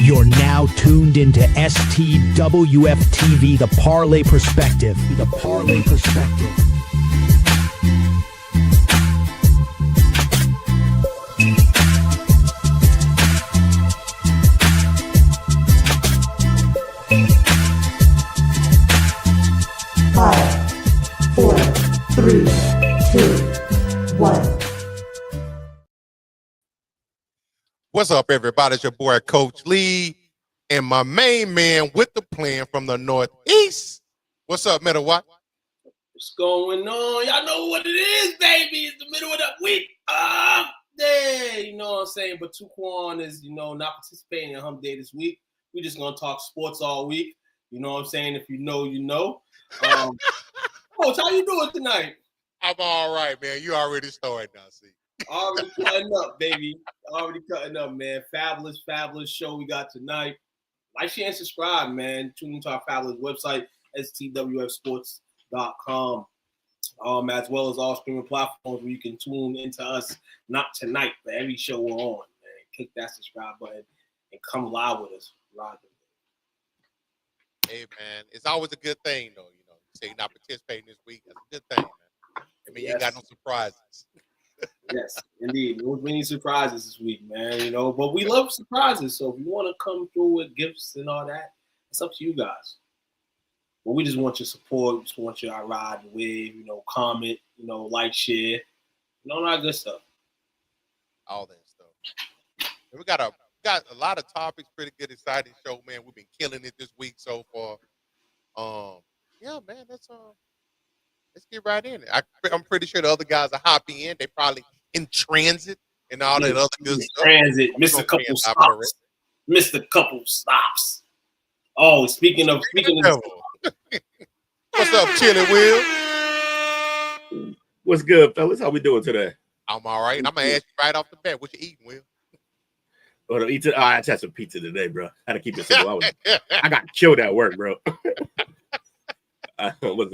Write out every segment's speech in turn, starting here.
You're now tuned into STWF TV, the Parlay Perspective. The Parlay Perspective. Five, four, three, two, one. What's up, everybody? It's your boy, Coach Lee, and my main man with the plan from the Northeast. What's up, Metal Watt? What's going on? Y'all know what it is, baby. It's the middle of the week. Day. You know what I'm saying? But Tuquan is, not participating in Hump Day this week. We're just going to talk sports all week. You know what I'm saying? If you know, you know. Coach, how you doing tonight? I'm all right, man. You already started now, see. Already cutting up, baby. Already cutting up, man. Fabulous show we got tonight. Like, share, and subscribe, man. Tune into our fabulous website, stwfsports.com, as well as all streaming platforms where you can tune into us, not tonight, but every show we're on, man. Click that subscribe button and come live with us. Hey, man, it's always a good thing, though. You say you're not participating this week. That's a good thing, man. I mean, you ain't got no surprises. Yes, indeed. There was many surprises this week, man, but we love surprises. So if you want to come through with gifts and all that, it's up to you guys. But we just want your support. We just want your ride and wave, comment, like, share, all that good stuff. All that stuff. And we got a lot of topics, pretty good, exciting show, man. We've been killing it this week so far. Yeah, man, let's get right in it. I'm pretty sure the other guys are hopping in. They probably in transit and all that other good stuff. Transit, missed a couple stops. Oh, speaking of what's up, Chili Will? What's good, fellas? How we doing today? I'm all right. I'm gonna ask you right off the bat, what you eating, Will? I had some pizza today, bro. I had to keep it simple. I got killed at work, bro. Supposed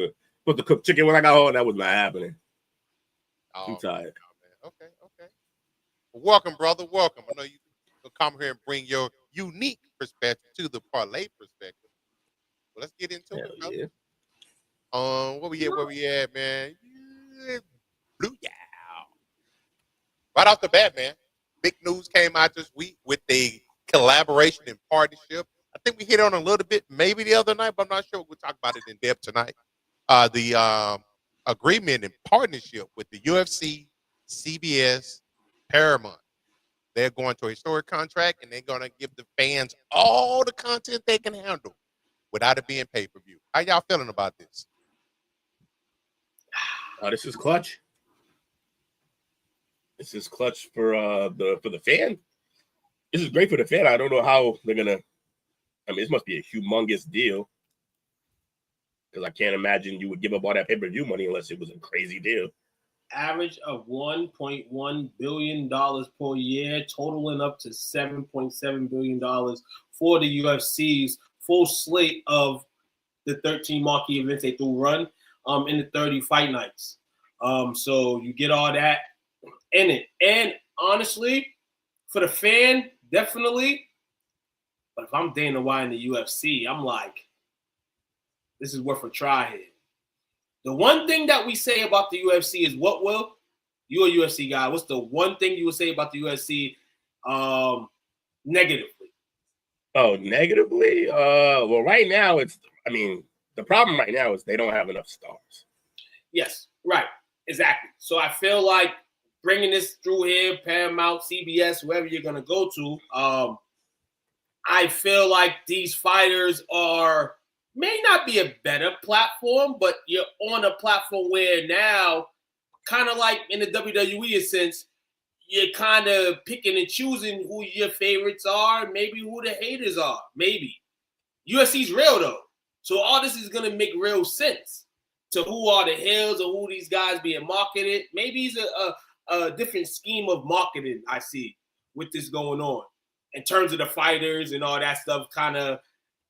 to cook chicken when I got home. That was not happening. I'm tired. Okay. Well, welcome, brother. Welcome. I know you will come here and bring your unique perspective to the Parlay Perspective. Well, let's get into it, brother. Yeah. Where we at, man? Blue Yow. Right off the bat, man. Big news came out this week with the collaboration and partnership. I think we hit on a little bit maybe the other night, but I'm not sure. We'll talk about it in depth tonight. The agreement and partnership with the UFC, CBS, Paramount. They're going to a historic contract, and they're going to give the fans all the content they can handle without it being pay-per-view. How y'all feeling about this? This is clutch. This is clutch for the fan. This is great for the fan. I don't know how they're gonna. I mean, this must be a humongous deal because I can't imagine you would give up all that pay-per-view money unless it was a crazy deal. Average of $1.1 billion per year, totaling up to $7.7 billion for the UFC's full slate of the 13 marquee events they do run in the 30 fight nights. So you get all that in it. And honestly, for the fan, definitely. But if I'm Dana White in the UFC, I'm like, this is worth a try here. The one thing that we say about the UFC is what, Will? You're a UFC guy. What's the one thing you would say about the UFC negatively? Oh, negatively? Well, right now the problem right now is they don't have enough stars. Yes, right. Exactly. So I feel like bringing this through here, Paramount, CBS, wherever you're going to go to, I feel like these fighters may not be a better platform, but you're on a platform where now, kind of like in the WWE sense, you're kind of picking and choosing who your favorites are, maybe who the haters are, maybe. UFC's real, though. So all this is going to make real sense to who are the heels or who these guys being marketed. Maybe it's a different scheme of marketing I see with this going on in terms of the fighters and all that stuff, kind of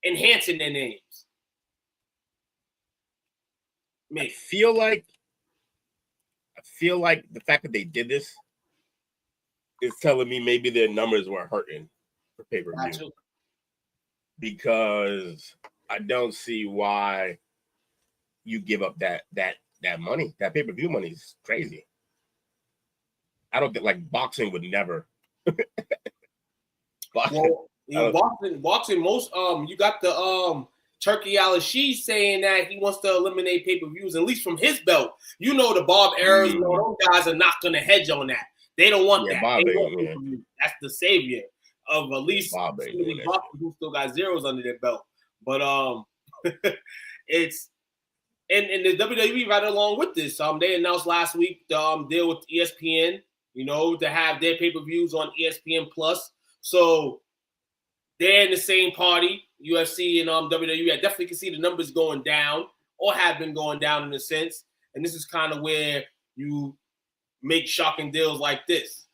enhancing their names. I feel like the fact that they did this is telling me maybe their numbers were hurting for pay-per-view. because I don't see why you give up that money. That pay-per-view money is crazy. I don't think like boxing would never. Well, boxing most you got the Turkey Al-Shih saying that he wants to eliminate pay-per-views, at least from his belt. You know the Bob Arrows and all those guys are not gonna hedge on that. They don't want that. Bob they want that's the savior of at least boxers who still got zeros under their belt. But it's and the WWE right along with this. They announced last week the deal with ESPN, to have their pay-per-views on ESPN Plus. So they're in the same party, UFC and WWE. I definitely can see the numbers going down or have been going down in a sense. And this is kind of where you make shocking deals like this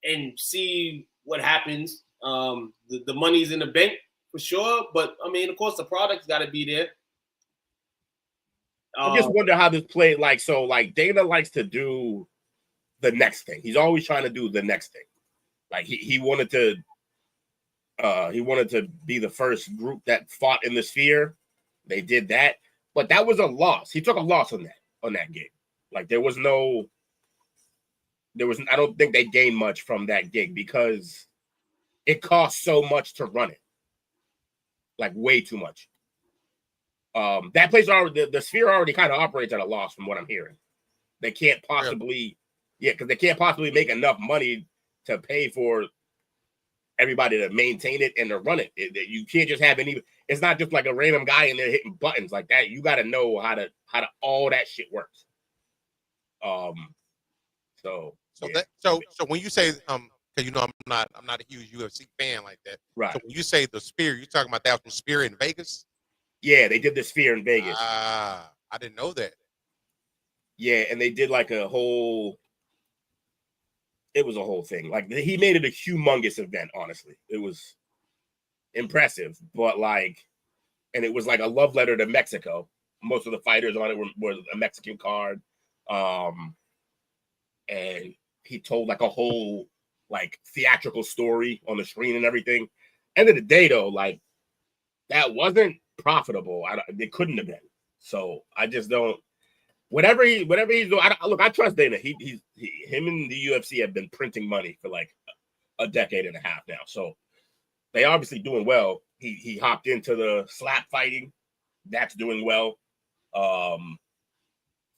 and see what happens. The money's in the bank for sure. But, I mean, of course, the product's got to be there. I just wonder how this played. So Dana likes to do the next thing. He's always trying to do the next thing. Like he wanted to be the first group that fought in the Sphere. They did that, but that was a loss. He took a loss on that gig. Like I don't think they gained much from that gig because it cost so much to run it. Like way too much. That place already, the Sphere already kind of operates at a loss from what I'm hearing. They can't possibly, because they can't possibly make enough money to pay for everybody to maintain it and to run it. You can't just have any. It's not just like a random guy in there hitting buttons like that. You got to know how to all that shit works. So when you say because I'm not a huge UFC fan like that. Right. So when you say the Sphere, you're talking about that from Sphere in Vegas. Yeah, they did the Sphere in Vegas. I didn't know that. Yeah, and they did like a whole. It was a whole thing. Like he made it a humongous event. Honestly, it was impressive. But and it was like a love letter to Mexico. Most of the fighters on it were a Mexican card, and he told like a whole theatrical story on the screen and everything. End of the day, though, that wasn't profitable. It couldn't have been. So I just don't. Whatever he's doing, I trust Dana. Him and the UFC have been printing money for a decade and a half now. So they obviously doing well. He hopped into the slap fighting. That's doing well.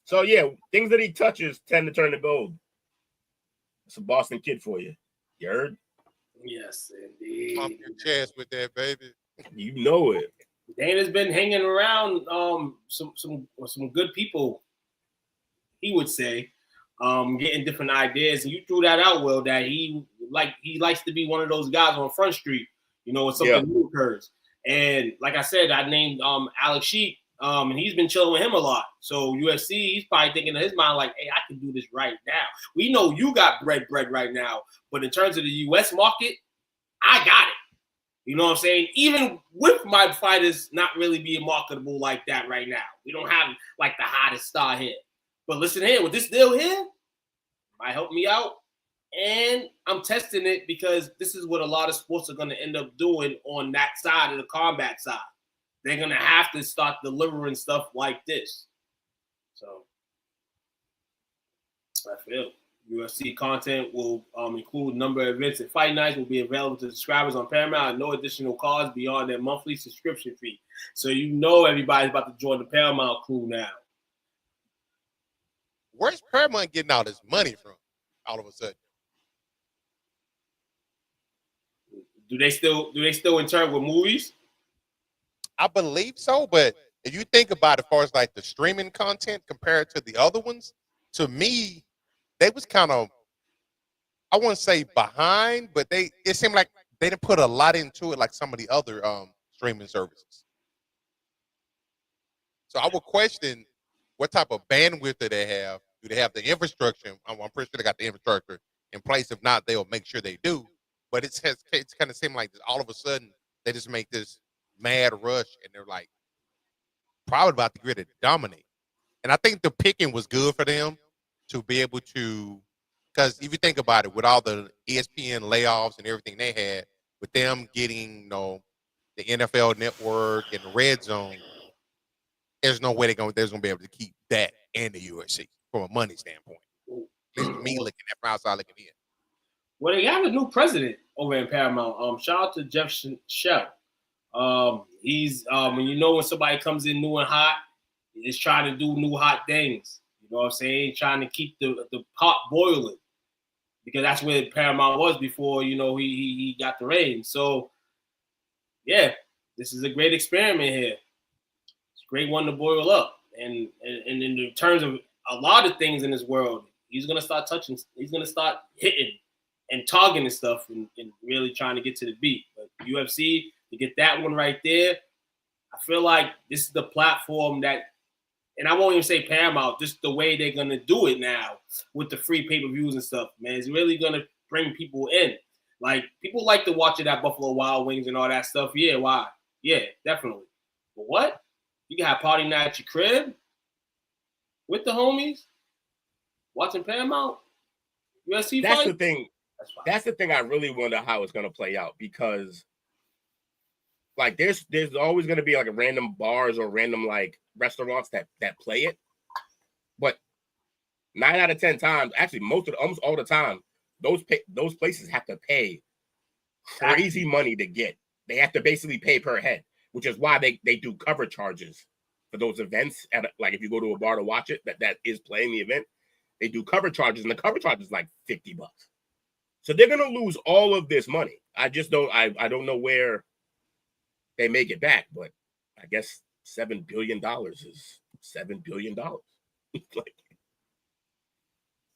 So yeah, things that he touches tend to turn to gold. It's a Boston kid for you. You heard? Yes, indeed. Pump your chest with that, baby. You know it. Dana's been hanging around some good people. He would say, getting different ideas, and you threw that out, Will, that he likes to be one of those guys on Front Street, when something new occurs. And like I said, I named Alex Sheik, and he's been chilling with him a lot. So UFC, he's probably thinking in his mind hey, I can do this right now. We know you got bread right now, but in terms of the US market, I got it. You know what I'm saying? Even with my fighters not really being marketable like that right now, we don't have the hottest star here. But listen here, with this deal here, might help me out. And I'm testing it because this is what a lot of sports are going to end up doing on that side of the combat side. They're going to have to start delivering stuff like this. So, I feel UFC content will include a number of events and fight nights will be available to subscribers on Paramount at no additional cost beyond their monthly subscription fee. So everybody's about to join the Paramount crew now. Where's Paramount getting all this money from all of a sudden? Do they still intern with movies? I believe so, but if you think about it, as far as the streaming content compared to the other ones, to me, they was kind of, I wouldn't say behind, but it seemed like they didn't put a lot into it like some of the other streaming services. So I would question what type of bandwidth do they have? Do they have the infrastructure? I'm pretty sure they got the infrastructure in place. If not, they'll make sure they do. But it's kind of seemed like all of a sudden they just make this mad rush and they're probably about to get it dominate. And I think the picking was good for them to be able to, because if you think about it, with all the ESPN layoffs and everything they had, with them getting the NFL Network and the Red Zone, there's no way there's gonna be able to keep that and the UFC from a money standpoint. At least for me looking at from outside looking in. Well, they have a new president over in Paramount. Shout out to Jeff Shell. He's when somebody comes in new and hot, he's trying to do new hot things. You know what I'm saying? Trying to keep the pot boiling, because that's where Paramount was before, he got the reins. So, yeah, this is a great experiment here. It's a great one to boil up. And in terms of a lot of things in this world, he's going to start hitting and targeting stuff and really trying to get to the beat. But UFC, to get that one right there, I feel like this is the platform that, and I won't even say Paramount, just the way they're going to do it now with the free pay-per-views and stuff, man, it's really going to bring people in. Like, people like to watch it at Buffalo Wild Wings and all that stuff. Yeah, why? Yeah, definitely. But what? You can have party night at your crib with the homies, watching Paramount, UFC That's fight? the thing. That's the thing I really wonder how it's going to play out, because like there's always going to be like a random bars or random like restaurants that play it. But 9 out of 10 times, actually almost all the time, those places have to pay crazy money to get. They have to basically pay per head, which is why they do cover charges for those events. Like if you go to a bar to watch it, that is playing the event, they do cover charges, and the cover charge is like $50. So they're gonna lose all of this money. I don't know where they make it back, but I guess $7 billion is $7 billion. Like,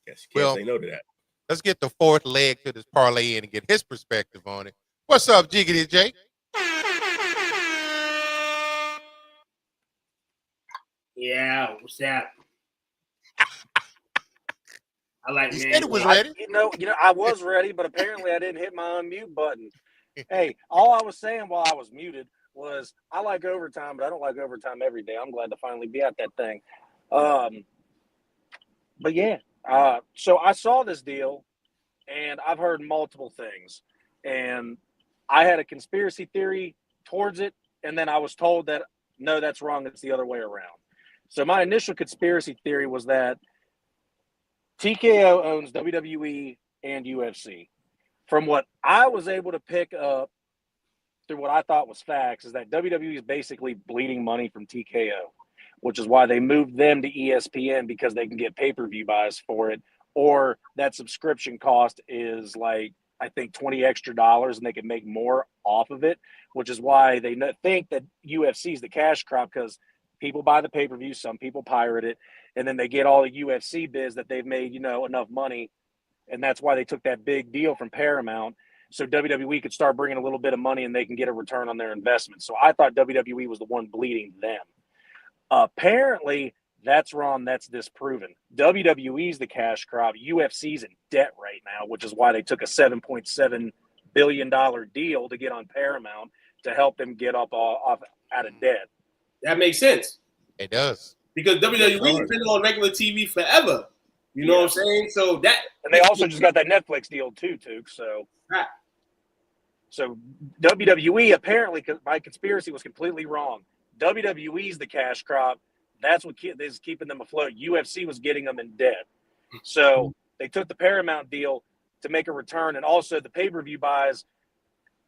yes, you can't say no to that. Let's get the fourth leg to this parlay in and get his perspective on it. What's up, Jiggity Jake? Yeah, what's that? I like, He man. said it was ready. I was ready, but apparently I didn't hit my unmute button. Hey, all I was saying while I was muted was I like overtime, but I don't like overtime every day. I'm glad to finally be at that thing. But yeah, so I saw this deal, and I've heard multiple things, and I had a conspiracy theory towards it, and then I was told that, no, that's wrong. It's the other way around. So my initial conspiracy theory was that TKO owns WWE and UFC. From what I was able to pick up through what I thought was facts is that WWE is basically bleeding money from TKO, which is why they moved them to ESPN, because they can get pay-per-view buys for it, or that subscription cost is like, I think $20 extra, and they can make more off of it, which is why they think that UFC is the cash crop, because people buy the pay-per-view, some people pirate it, and then they get all the UFC biz that they've made, enough money, and that's why they took that big deal from Paramount, so WWE could start bringing a little bit of money and they can get a return on their investment. So I thought WWE was the one bleeding them. Apparently, that's wrong. That's disproven. WWE's the cash crop. UFC's in debt right now, which is why they took a $7.7 billion deal to get on Paramount to help them get off out of debt. That makes sense. It does. Because WWE's been on regular TV forever. You know what I'm saying? So that, and they also just got that Netflix deal too, Took. So WWE, apparently, my conspiracy was completely wrong. WWE's the cash crop. That's what is keeping them afloat. UFC was getting them in debt. So they took the Paramount deal to make a return. And also the pay-per-view buys,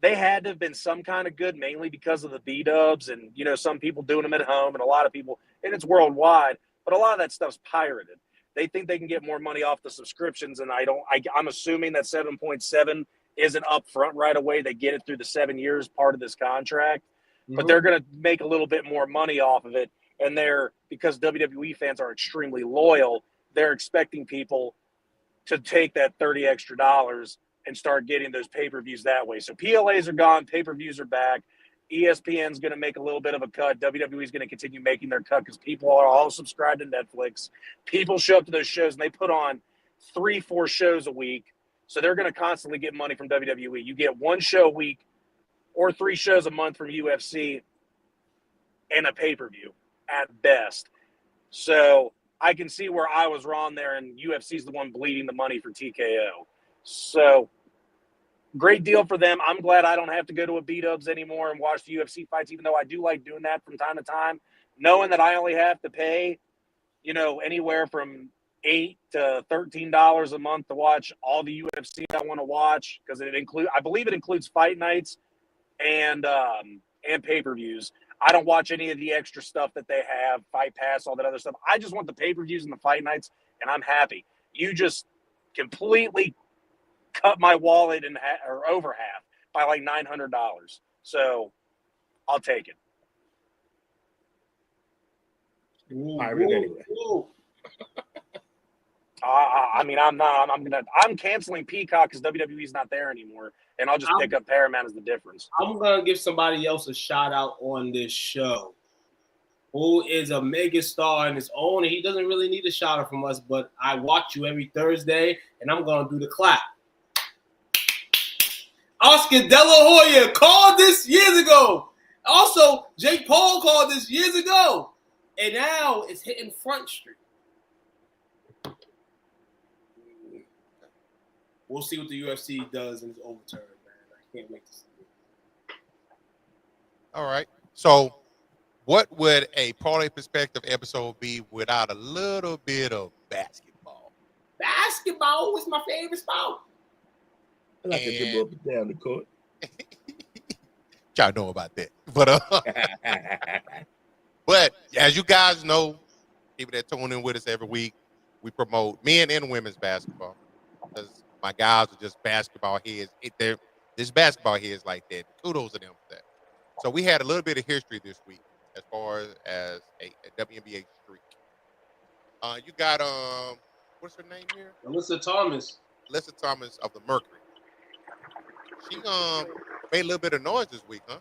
they had to have been some kind of good, mainly because of the B-dubs and, some people doing them at home and a lot of people, and it's worldwide, but a lot of that stuff's pirated. They think they can get more money off the subscriptions, and I'm assuming that 7.7 isn't up front right away. They get it through the 7 years part of this contract, but they're going to make a little bit more money off of it. And because WWE fans are extremely loyal, they're expecting people to take that $30 extra and start getting those pay-per-views that way. So PLAs are gone, pay-per-views are back. ESPN's going to make a little bit of a cut. WWE's going to continue making their cut because people are all subscribed to Netflix. People show up to those shows, and they put on 3-4 shows a week. So they're going to constantly get money from WWE. You get 1 show a week or 3 shows a month from UFC and a pay-per-view at best. So I can see where I was wrong there, and UFC's the one bleeding the money for TKO. So great deal for them. I'm glad I don't have to go to a B-dubs anymore and watch the UFC fights, even though I do like doing that from time to time, knowing that I only have to pay, anywhere from $8 to $13 a month to watch all the UFC I want to watch, because I believe it includes fight nights and pay-per-views. I don't watch any of the extra stuff that they have, Fight Pass, all that other stuff. I just want the pay-per-views and the fight nights, and I'm happy. You just completely cut my wallet in half, or over half, by like $900. So I'll take it. Pirate anyway. I'm canceling Peacock because WWE's not there anymore, and I'll just pick up Paramount as the difference. I'm gonna give somebody else a shout out on this show, who is a mega star in his own, and he doesn't really need a shout out from us, but I watch you every Thursday, and I'm gonna do the clap. Oscar De La Hoya called this years ago. Also, Jake Paul called this years ago, and now it's hitting Front Street. We'll see what the UFC does in its overturn, man. I can't wait to see it. All right. So, what would a Parlay Perspective episode be without a little bit of basketball? Basketball was my favorite sport. I like to dribble up and down the court. Y'all know about that. But as you guys know, people that tune in with us every week, we promote men and women's basketball. Because my guys are just basketball heads. This basketball heads like that. Kudos to them for that. So we had a little bit of history this week as far as a WNBA streak. You got what's her name here? Alyssa Thomas of the Mercury. She made a little bit of noise this week, huh?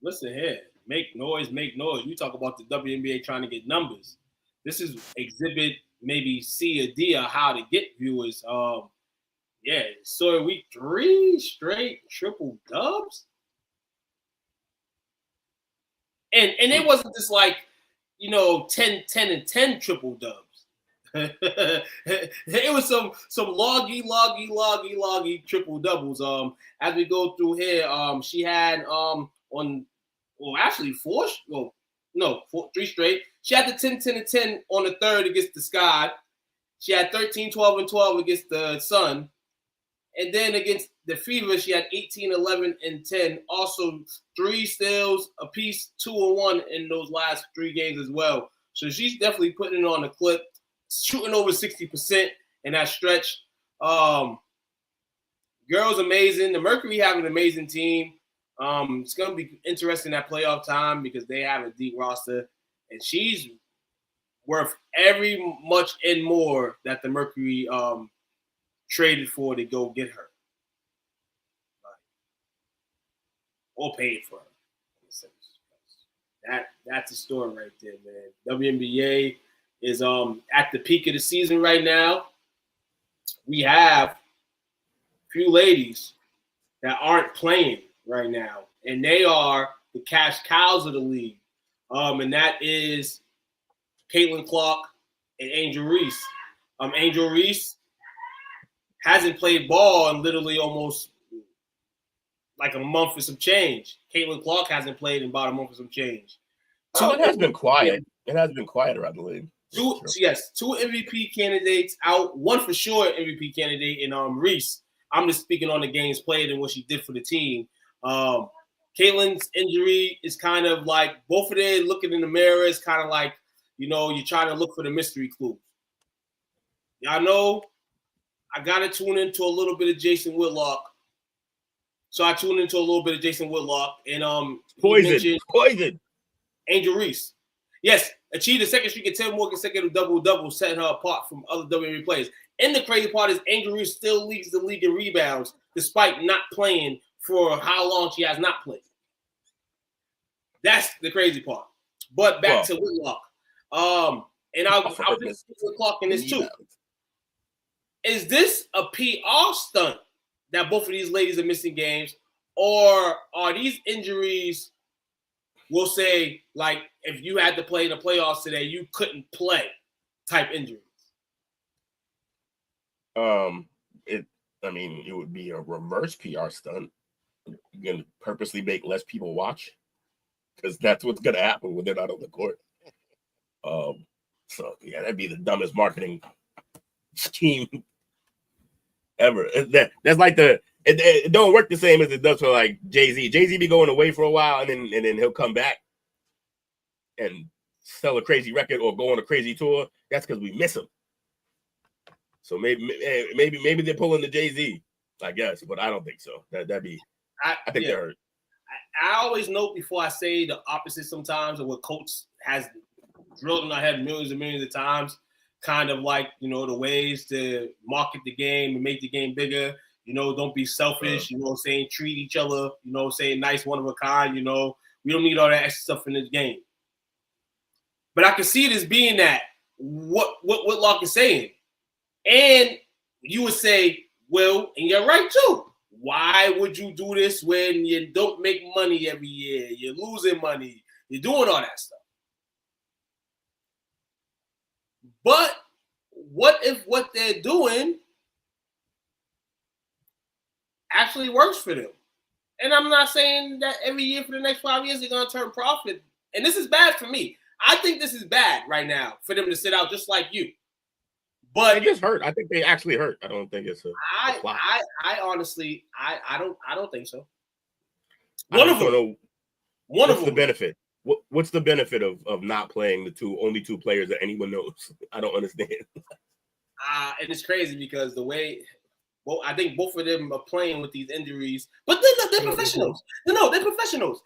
Listen here, make noise. You talk about the WNBA trying to get numbers. This is exhibit maybe C or D of how to get viewers. So week 3 straight triple dubs. And it wasn't just like, 10 and 10 triple dubs. It was some loggy triple doubles. As we go through here, she had 3 straight. She had the 10 and 10 on the third against the Sky. She had 13, 12, and 12 against the Sun. And then against the Fever, she had 18, 11, and 10. Also 3 steals apiece, 2 and 1 in those last 3 games as well. So she's definitely putting it on the clip, shooting over 60% in that stretch. Girl's amazing. The Mercury have an amazing team. It's going to be interesting at playoff time because they have a deep roster, and she's worth every much and more that the Mercury traded for to go get her. Or paid for her. That's a story right there, man. WNBA is at the peak of the season right now. We have a few ladies that aren't playing right now, and they are the cash cows of the league. And that is Caitlin Clark and Angel Reese. Angel Reese hasn't played ball in literally almost like a month or some change. Caitlin Clark hasn't played in about a month or some change. It has been quiet. It has been quiet around the league. 2 MVP candidates out. 1 for sure MVP candidate in Reese. I'm just speaking on the games played and what she did for the team. Caitlin's injury is kind of like both of them looking in the mirror is kind of like, you're trying to look for the mystery clues. Y'all know I got to tune into a little bit of Jason Whitlock. So I tuned into a little bit of Jason Whitlock and Poison. Angel Reese. Yes, achieved a second streak of 10 more consecutive double-doubles, setting her apart from other WNBA players. And the crazy part is Angel Reese still leads the league in rebounds despite not playing for how long she has not played. That's the crazy part. But back to Whitlock. And I'll just Whitlock in this too. Is this a PR stunt that both of these ladies are missing games, or are these injuries, we'll say, like if you had to play in the playoffs today, you couldn't play type injuries? I mean, it would be a reverse PR stunt. You're gonna purposely make less people watch because that's what's gonna happen when they're not on the court. So yeah, that'd be the dumbest marketing scheme ever. That's like it don't work the same as it does for like Jay-Z. Jay-Z be going away for a while and then he'll come back and sell a crazy record or go on a crazy tour. That's because we miss him. So maybe they're pulling the Jay-Z, I guess, but I don't think so. That'd be. I think they're hurt. I always note before I say the opposite sometimes of what Coach has drilled in our head millions and millions of times, kind of like, the ways to market the game and make the game bigger. Don't be selfish, saying treat each other, saying nice, one of a kind, we don't need all that extra stuff in this game. But I can see it as being that what Locke is saying. And you would say, well, and you're right too. Why would you do this when you don't make money every year? You're losing money. You're doing all that stuff. But what if what they're doing actually works for them? And I'm not saying that every year for the next 5 years they're going to turn profit. And this is bad for me. I think this is bad right now for them to sit out just like you. But it gets hurt. I think they actually hurt. I don't think it's a plot. I honestly I don't think so. One of them. What's the benefit? What's the benefit of not playing the only two players that anyone knows? I don't understand. And it's crazy because the way, I think both of them are playing with these injuries, but they're professionals. No, they're professionals.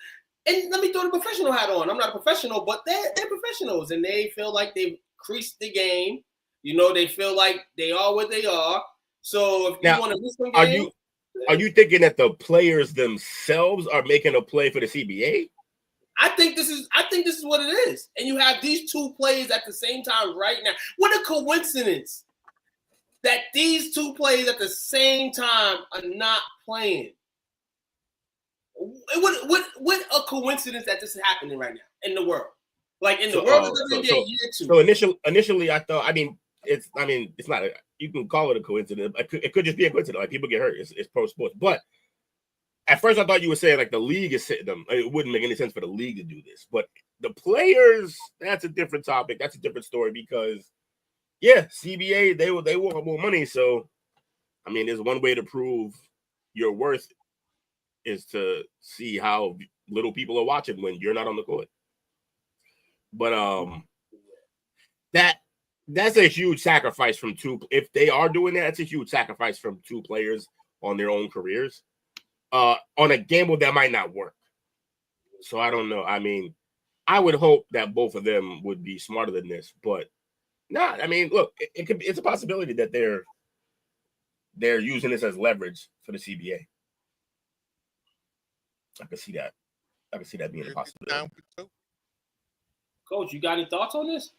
And let me throw the professional hat on. I'm not a professional, but they're professionals, and they feel like they've creased the game. They feel like they are what they are. So if you want to miss some games, are you thinking that the players themselves are making a play for the CBA? I think this is what it is. And you have these two players at the same time right now. What a coincidence that these two players at the same time are not playing. What a coincidence that this is happening right now in the world. Like in the world of the NBA year two. So initially I thought, it's not you can call it a coincidence. It could just be a coincidence. Like people get hurt. It's pro sports. But at first I thought you were saying like the league is sitting them. It wouldn't make any sense for the league to do this. But the players, that's a different topic. That's a different story because CBA, they want more money. So there's one way to prove your worth is to see how little people are watching when you're not on the court. But that's a huge sacrifice from two. If they are doing that, it's a huge sacrifice from two players on their own careers on a gamble that might not work. So I don't know. I would hope that both of them would be smarter than this, but not. Look, it's a possibility that they're using this as leverage for the CBA. I can see that. I can see that being a possibility. Coach, you got any thoughts on this?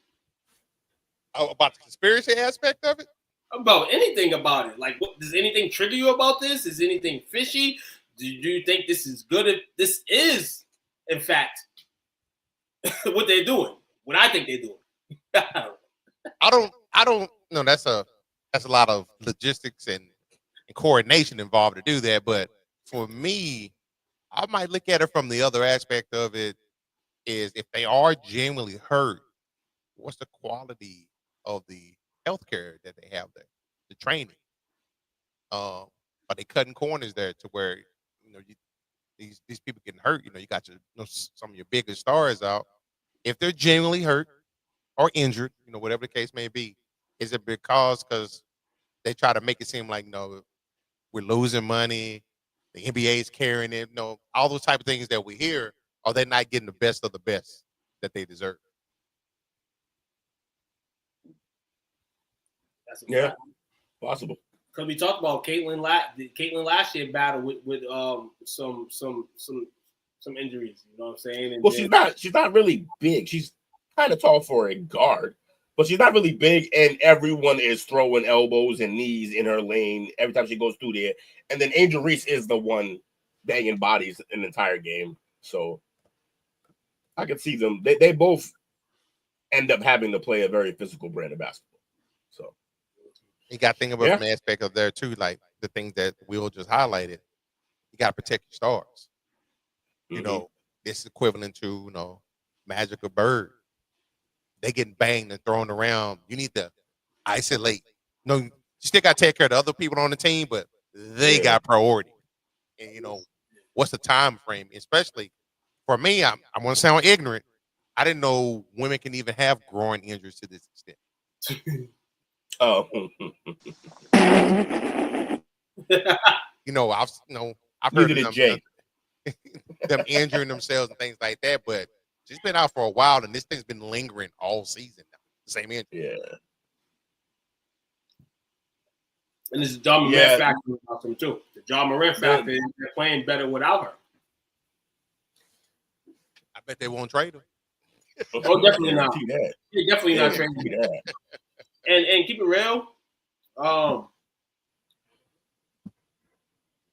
Oh, about the conspiracy aspect of it? About anything about it. Like, does anything trigger you about this? Is anything fishy? Do you think this is good? If this is, in fact, what they're doing, what I think they're doing. I don't know. That's a lot of logistics and coordination involved to do that. But for me, I might look at it from the other aspect of it is if they are genuinely hurt, what's the quality of the healthcare that they have there, the training? Are they cutting corners there to where these people getting hurt? You got some of your biggest stars out. If they're genuinely hurt or injured, whatever the case may be, is it because they try to make it seem like we're losing money, the NBA is carrying it, all those type of things that we hear? Are they not getting the best of the best that they deserve? That's possible. Because we talked about Caitlin last year battled with some injuries. You know what I'm saying? And she's not really big. She's kind of tall for a guard, but she's not really big. And everyone is throwing elbows and knees in her lane every time she goes through there. And then Angel Reese is the one banging bodies an entire game. So I can see them. They both end up having to play a very physical brand of basketball. So You got to think about from the aspect of there too, like the things that Will just highlighted. You got to protect your stars. You know, this is equivalent to, you know, Magic or Bird. They getting banged and thrown around. You need to isolate. No, you still got to take care of the other people on the team, but they got priority. And you know, what's the time frame? Especially for me, I'm gonna sound ignorant. I didn't know women can even have groin injuries to this extent. Oh, you know, I've heard of them injuring themselves and things like that, but she's been out for a while, and this thing's been lingering all season now. The same injury. Yeah. And this is John Morant factor about them too. The John Morant factor is they're playing better without her. I bet they won't trade her. Oh, definitely not. Yeah, definitely not trading her. And keep it real.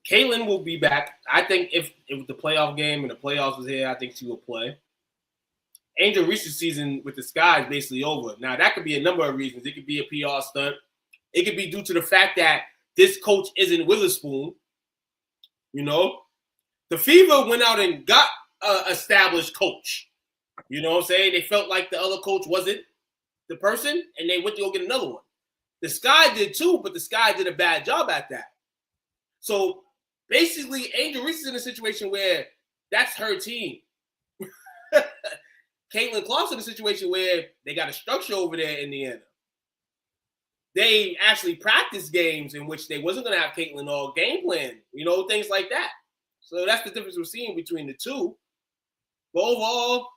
Caitlin will be back. I think if the playoff game and the playoffs was here, I think she will play. Angel Reese's season with the Sky is basically over. Now, that could be a number of reasons. It could be a PR stunt. It could be due to the fact that this coach isn't Witherspoon. You know? The Fever went out and got an established coach. You know what I'm saying? They felt like the other coach wasn't the person, and they went to go get another one. The Sky did too, but the Sky did a bad job at that. So, basically, Angel Reese is in a situation where that's her team. Caitlin Clark's in a situation where they got a structure over there in Indiana. They actually practiced games in which they wasn't going to have Caitlin all game plan, you know, things like that. So that's the difference we're seeing between the two. But overall,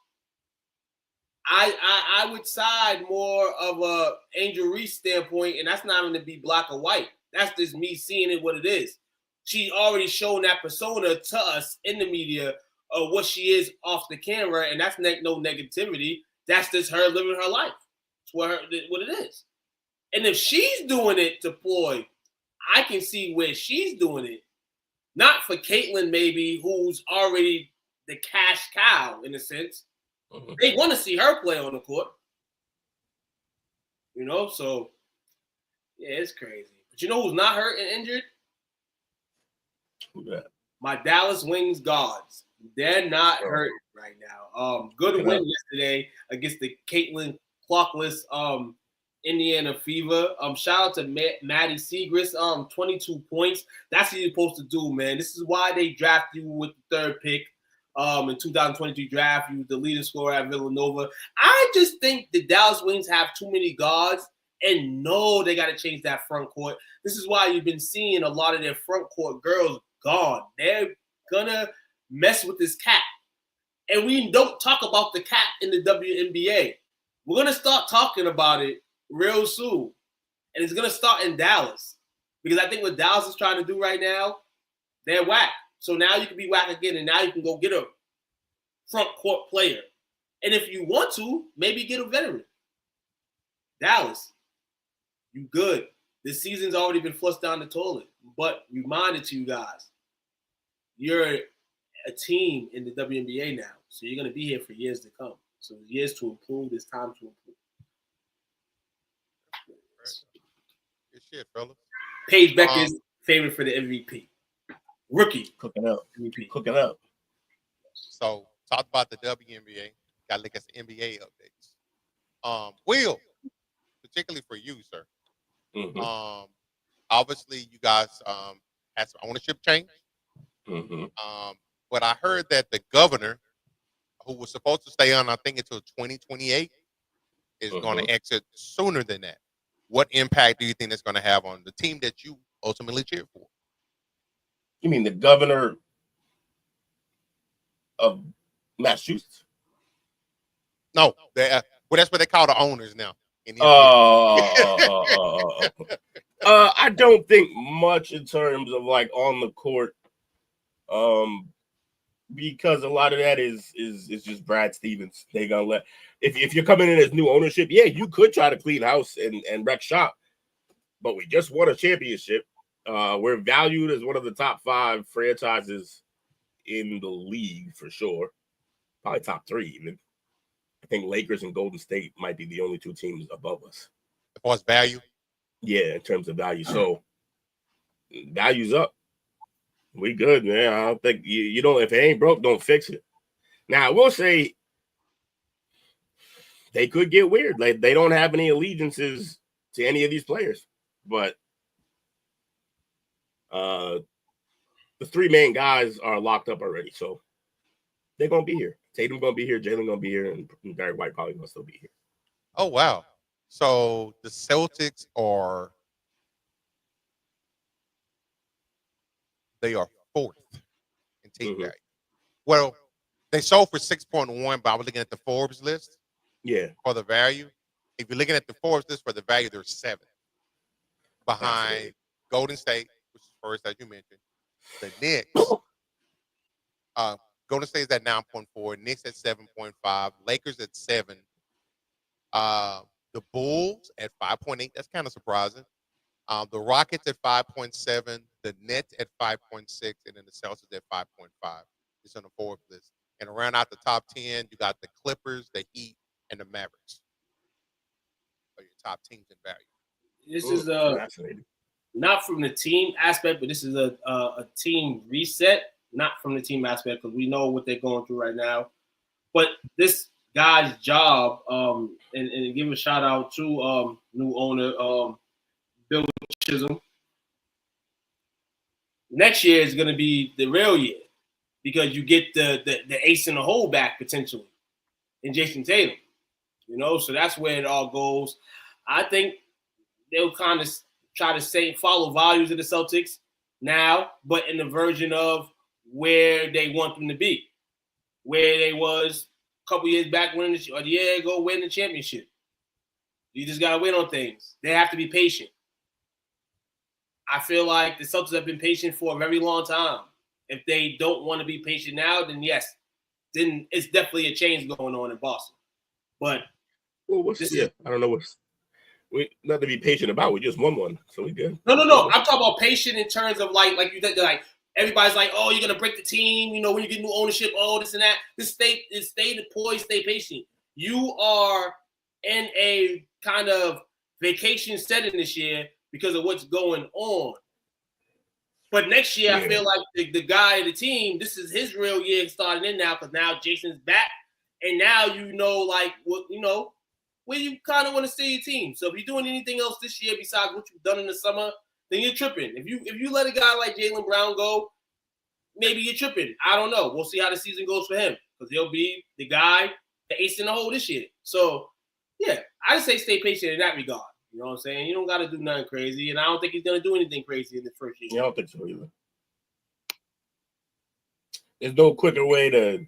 I would side more of a Angel Reese standpoint, and that's not going to be black or white. That's just me seeing it what it is. She already shown that persona to us in the media of what she is off the camera, and that's no negativity. That's just her living her life. It's what it is. And if she's doing it to Floyd, I can see where she's doing it. Not for Caitlin, maybe, who's already the cash cow, in a sense. Mm-hmm. They want to see her play on the court. You know, so, yeah, it's crazy. But you know who's not hurt and injured? Who that? My Dallas Wings guards. They're not hurt right now. Good win yesterday against the Caitlin Clarkless Indiana Fever. Shout out to Maddie Segrist. 22 points. That's what you're supposed to do, man. This is why they draft you with the third pick in 2023 draft. You the leading scorer at Villanova. I just think the Dallas Wings have too many guards, and no, they got to change that front court. This is why you've been seeing a lot of their front court girls gone. They're gonna mess with this cap. And we don't talk about the cap in the WNBA. We're gonna start talking about it real soon. And it's gonna start in Dallas. Because I think what Dallas is trying to do right now, they're whack. So now you can be whack again, and now you can go get a front court player. And if you want to, maybe get a veteran. Dallas, you good. This season's already been flushed down the toilet. But reminder to you guys, you're a team in the WNBA now. So you're going to be here for years to come. So years to improve, it's time to improve. Good shit, fellas. Paige Becker's favorite for the MVP. Rookie. Cooking up. MVP. Cooking up. So, talk about the WNBA. Got to look at some NBA updates. Will, particularly for you, sir. Mm-hmm. Obviously, you guys had some ownership change. Mm-hmm. But I heard that the governor, who was supposed to stay on, I think, until 2028, is going to exit sooner than that. What impact do you think that's going to have on the team that you ultimately cheered for? You mean the governor of Massachusetts? No, well, that's what they call the owners now. I don't think much in terms of like on the court, because a lot of that is just Brad Stevens. They gonna let if you're coming in as new ownership, yeah, you could try to clean house and wreck shop, but we just won a championship. We're valued as one of the top 5 franchises in the league for sure, probably top 3 even. I think Lakers and Golden State might be the only 2 teams above us. As far as value? Yeah, in terms of value. So value's up. We good, man. I don't think you don't. If it ain't broke, don't fix it. Now I will say they could get weird. Like they don't have any allegiances to any of these players, but the three main guys are locked up already, so they're gonna be here. Tatum gonna be here, Jalen gonna be here, and Barry White probably gonna still be here. Oh wow! So the Celtics are fourth in team value. Well, they sold for 6.1, but I was looking at the Forbes list. Yeah, for the value. If you're looking at the Forbes list for the value, they're 7th behind Golden State, which is first, as you mentioned. The Knicks, Golden State is at 9.4, Knicks at 7.5, Lakers at 7, the Bulls at 5.8. That's kind of surprising. The Rockets at 5.7, the Nets at 5.6, and then the Celtics at 5.5. It's on the Forbes list. And around out the top 10, you got the Clippers, the Heat, and the Mavericks. Are your top teams in value. This is not from the team aspect, but this is a team reset, not from the team aspect, because we know what they're going through right now. But this guy's job, and give a shout out to new owner Bill Chisholm. Next year is going to be the real year because you get the ace in the hole back potentially in Jason Tatum. You know, so that's where it all goes. I think they'll kind of try to follow values of the Celtics now, but in the version of where they want them to be, where they was a couple years back or a year ago winning the championship. You just got to win on things. They have to be patient. I feel like the Celtics have been patient for a very long time. If they don't want to be patient now, then yes, then it's definitely a change going on in Boston. But I don't know what's not to be patient about. We just won one, so we good. No. I'm talking about patient in terms of like you said, like everybody's like, oh, you're gonna break the team. You know, when you get new ownership, oh, this and that. Just stay poised, stay patient. You are in a kind of vacation setting this year because of what's going on. But next year, I feel like the guy, the team, this is his real year starting in now because now Jason's back, and now you know, like what you know. Where you kind of want to see your team. So if you're doing anything else this year besides what you've done in the summer, then you're tripping. If you let a guy like Jaylen Brown go, maybe you're tripping. I don't know. We'll see how the season goes for him because he'll be the guy, the ace in the hole this year. So, yeah, I say stay patient in that regard. You know what I'm saying? You don't got to do nothing crazy, and I don't think he's going to do anything crazy in the first year. Yeah, I don't think so either. There's no quicker way to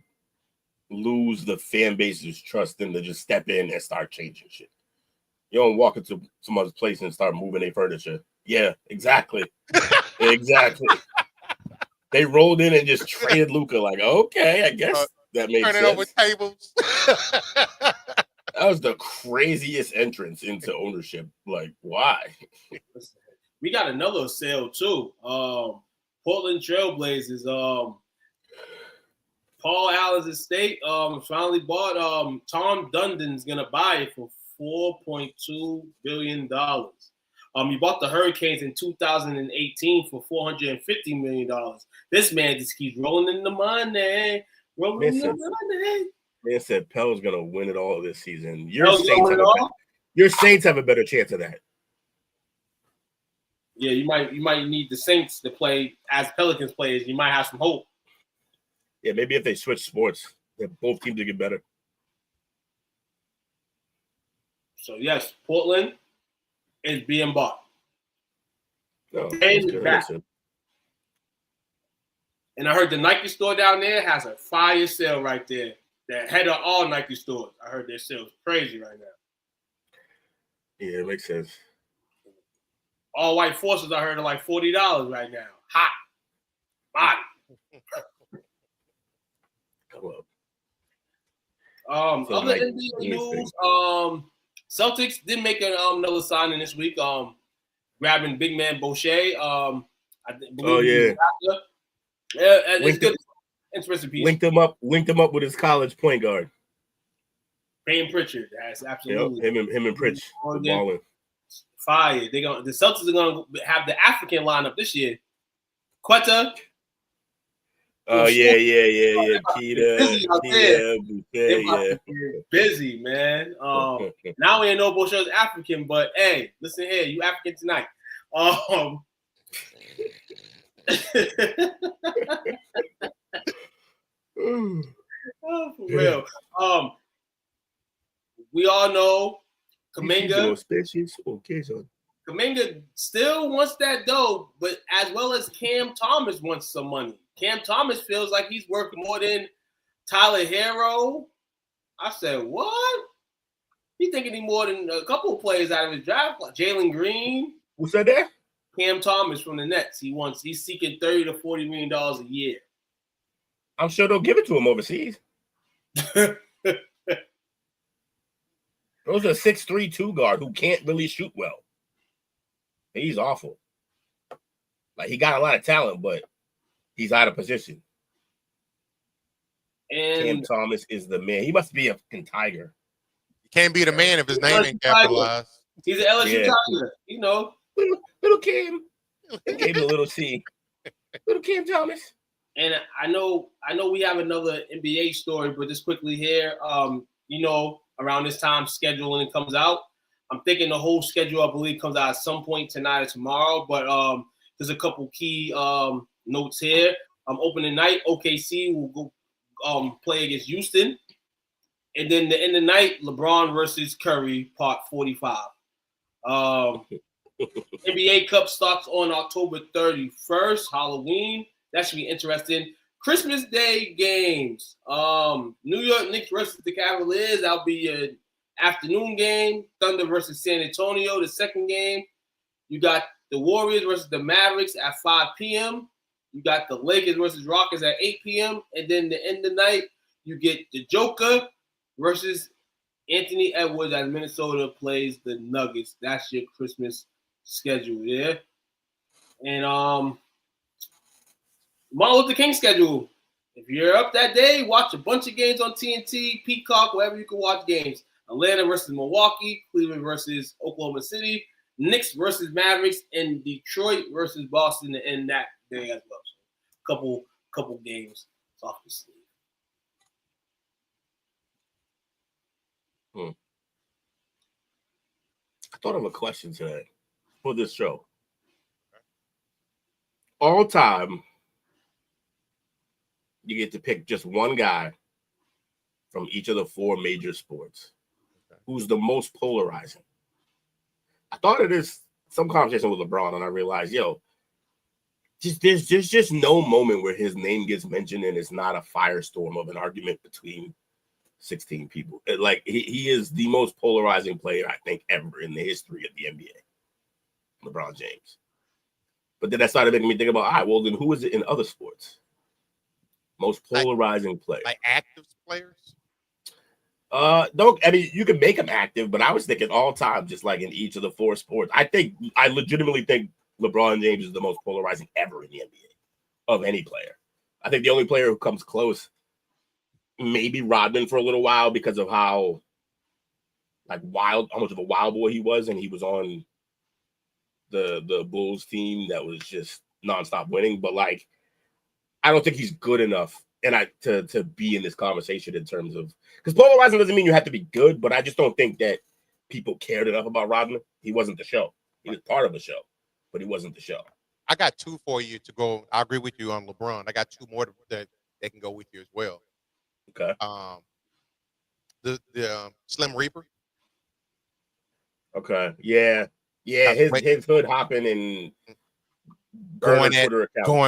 lose the fan base's trust than to just step in and start changing shit. You don't walk into some other place and start moving their furniture. Yeah, exactly. Exactly. They rolled in and just traded Luka. Like, okay, I guess that makes sense. Turning over tables. That was the craziest entrance into ownership. Like, why? We got another sale too. Portland Trailblazers. Paul Allen's estate finally bought. Tom Dundon's gonna buy it for $4.2 billion. He bought the Hurricanes in 2018 for $450 million. This man just keeps rolling in the money. Man said Pell's gonna win it all this season. Your Saints have a better chance of that. Yeah, you might need the Saints to play as Pelicans players. You might have some hope. Yeah, maybe if they switch sports, both teams will get better. So, yes, Portland is being bought. Oh, and I heard the Nike store down there has a fire sale right there. The head of all Nike stores. I heard their sales crazy right now. Yeah, it makes sense. All white forces I heard are like $40 right now. Hot. Body. Other NBA news, Celtics did make another signing this week, grabbing big man Boucher. It's good. Interesting piece. Linked him up with his college point guard. Payne Pritchard. That's absolutely. Yep, him and Pritch balling. Fire. The Celtics are gonna have the African lineup this year. Quetta. Oh yeah. Busy out there. Keita, Busy, man. Now we ain't no bullshit African, but hey, listen here, you African tonight. Oh, for real. We all know Kuminga. Kuminga still wants that dough, but as well as Cam Thomas wants some money. Cam Thomas feels like he's worth more than Tyler Hero. I said, what? He's thinking he more than a couple of players out of his draft, like Jalen Green. Who said that? Cam Thomas from the Nets. He's seeking $30 to $40 million a year. I'm sure they'll give it to him overseas. Those are 6'3" 2 guard who can't really shoot well. He's awful. Like, he got a lot of talent, but he's out of position. And Cam Thomas is the man. He must be a fucking Tiger. He can't be the man if his name ain't capitalized. He's an LSU Tiger, you know. Little Cam. Maybe a little C. Little Cam Thomas. And I know we have another NBA story, but just quickly here, around this time scheduling comes out. I'm thinking the whole schedule, I believe, comes out at some point tonight or tomorrow. But there's a couple key notes here. Opening night, OKC will go play against Houston. And then the end of the night, LeBron versus Curry, part 45. NBA Cup starts on October 31st, Halloween. That should be interesting. Christmas Day games. New York Knicks versus the Cavaliers. That'll be an afternoon game. Thunder versus San Antonio, the second game. You got the Warriors versus the Mavericks at 5 p.m. You got the Lakers versus Rockets at 8 p.m. And then the end of the night, you get the Joker versus Anthony Edwards as Minnesota plays the Nuggets. That's your Christmas schedule there. And Martin Luther King schedule. If you're up that day, watch a bunch of games on TNT, Peacock, wherever you can watch games. Atlanta versus Milwaukee, Cleveland versus Oklahoma City, Knicks versus Mavericks, and Detroit versus Boston to end that day as well. So couple games off the sleeve. I thought of a question today for this show. All time, you get to pick just one guy from each of the 4 major sports who's the most polarizing. I thought of this, some conversation with LeBron, and I realized, there's just no moment where his name gets mentioned and it's not a firestorm of an argument between 16 people. Like, he is the most polarizing player, I think, ever in the history of the NBA. LeBron James. But then that started making me think about, all right, well, then who is it in other sports? Most polarizing player. Like active players? You can make them active, but I was thinking all time, just like in each of the 4 sports. I legitimately think LeBron James is the most polarizing ever in the NBA of any player. I think the only player who comes close, maybe Rodman for a little while because of how much of a wild boy he was, and he was on the Bulls team that was just nonstop winning. But I don't think he's good enough to be in this conversation in terms of, because polarizing doesn't mean you have to be good, but I just don't think that people cared enough about Rodman. He wasn't the show. He was part of the show, but he wasn't the show. I got 2 for you to go. I agree with you on LeBron. I got 2 more that can go with you as well. Okay. The Slim Reaper. Okay. Yeah. His hood hopping and going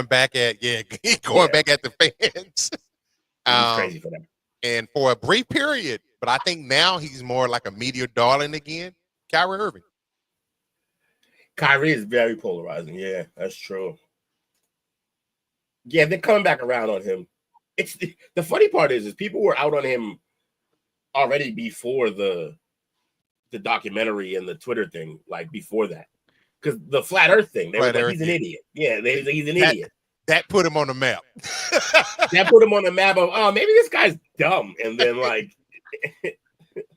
back at the fans. He's crazy for that. And for a brief period, but I think now he's more like a media darling again. Kyrie Irving. Kyrie is very polarizing. Yeah, that's true. Yeah, they're coming back around on him. It's the funny part is people were out on him already before the documentary and the Twitter thing, before that. Because the flat Earth thing, they were like, he's an idiot. Yeah, he's an idiot. That put him on the map. That put him on the map of, oh, maybe this guy's dumb. And then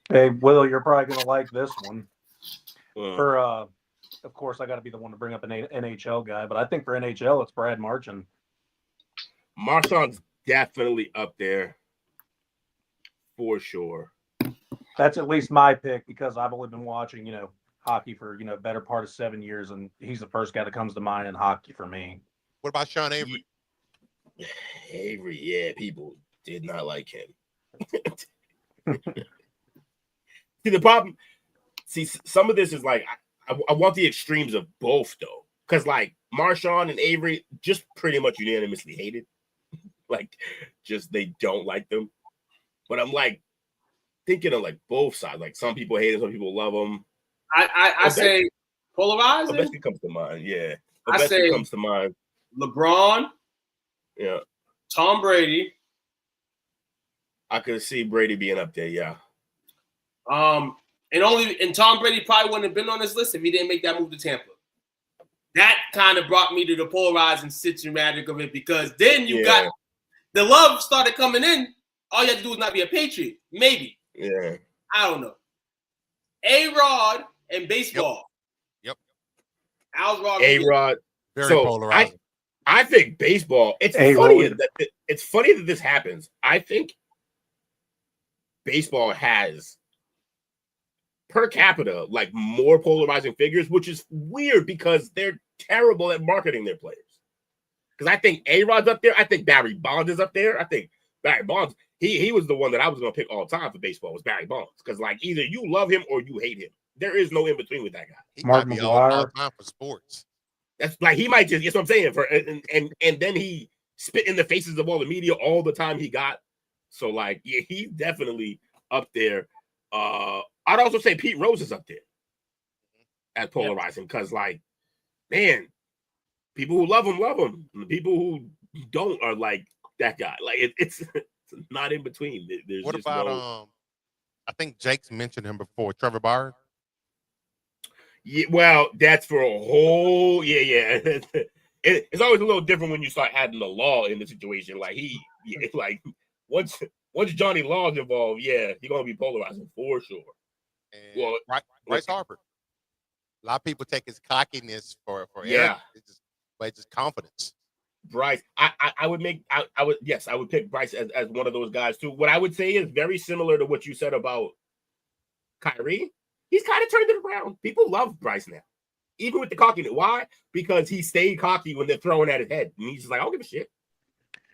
Hey, Will, you're probably going to like this one. For of course, I got to be the one to bring up an NHL guy, but I think for NHL, it's Brad Marchand. Marchand's definitely up there for sure. That's at least my pick because I've only been watching, hockey for, better part of 7 years, and he's the first guy that comes to mind in hockey for me. What about Sean Avery? Avery, yeah, people did not like him. See, the problem, some of this is like, I want the extremes of both, though. Because, like, Marchand and Avery just pretty much unanimously hated. Like, just they don't like them. But I'm, like, thinking of, like, both sides. Like, some people hate him, some people love him. I say polarizing. Ovechkin comes to mind, yeah. I say comes to mind. LeBron. Yeah. Tom Brady. I could see Brady being up there, yeah. And Tom Brady probably wouldn't have been on this list if he didn't make that move to Tampa. That kind of brought me to the polarizing systematic of it because then you got the love started coming in. All you have to do is not be a Patriot. Maybe. Yeah. I don't know. A-Rod and baseball. Yep. A-Rod. Very polarizing. I think baseball. It's funny that this happens. I think baseball has per capita like more polarizing figures, which is weird because they're terrible at marketing their players. Because I think A-Rod's up there. I think Barry Bonds is up there. I think Barry Bonds. He was the one that I was going to pick all time for baseball was Barry Bonds because like either you love him or you hate him. There is no in between with that guy. He might be all time for sports. That's like he might just. That's what I'm saying. And then he spit in the faces of all the media all the time he got. So like yeah, he's definitely up there. I'd also say Pete Rose is up there as polarizing because like man, people who love him. And the people who don't are like that guy. Like it's not in between. There's what about I think Jake's mentioned him before. Trevor Bauer. Yeah, well, that's for a whole it's always a little different when you start adding the law in the situation. Like like once Johnny Law's involved, yeah, he's gonna be polarizing for sure. And Bryce Harper. A lot of people take his cockiness for yeah, it's just confidence. Bryce, I would pick Bryce as one of those guys too. What I would say is very similar to what you said about Kyrie. He's kind of turned it around. People love Bryce now, even with the cockiness. Why? Because he stayed cocky when they're throwing at his head, and he's just like, "I don't give a shit.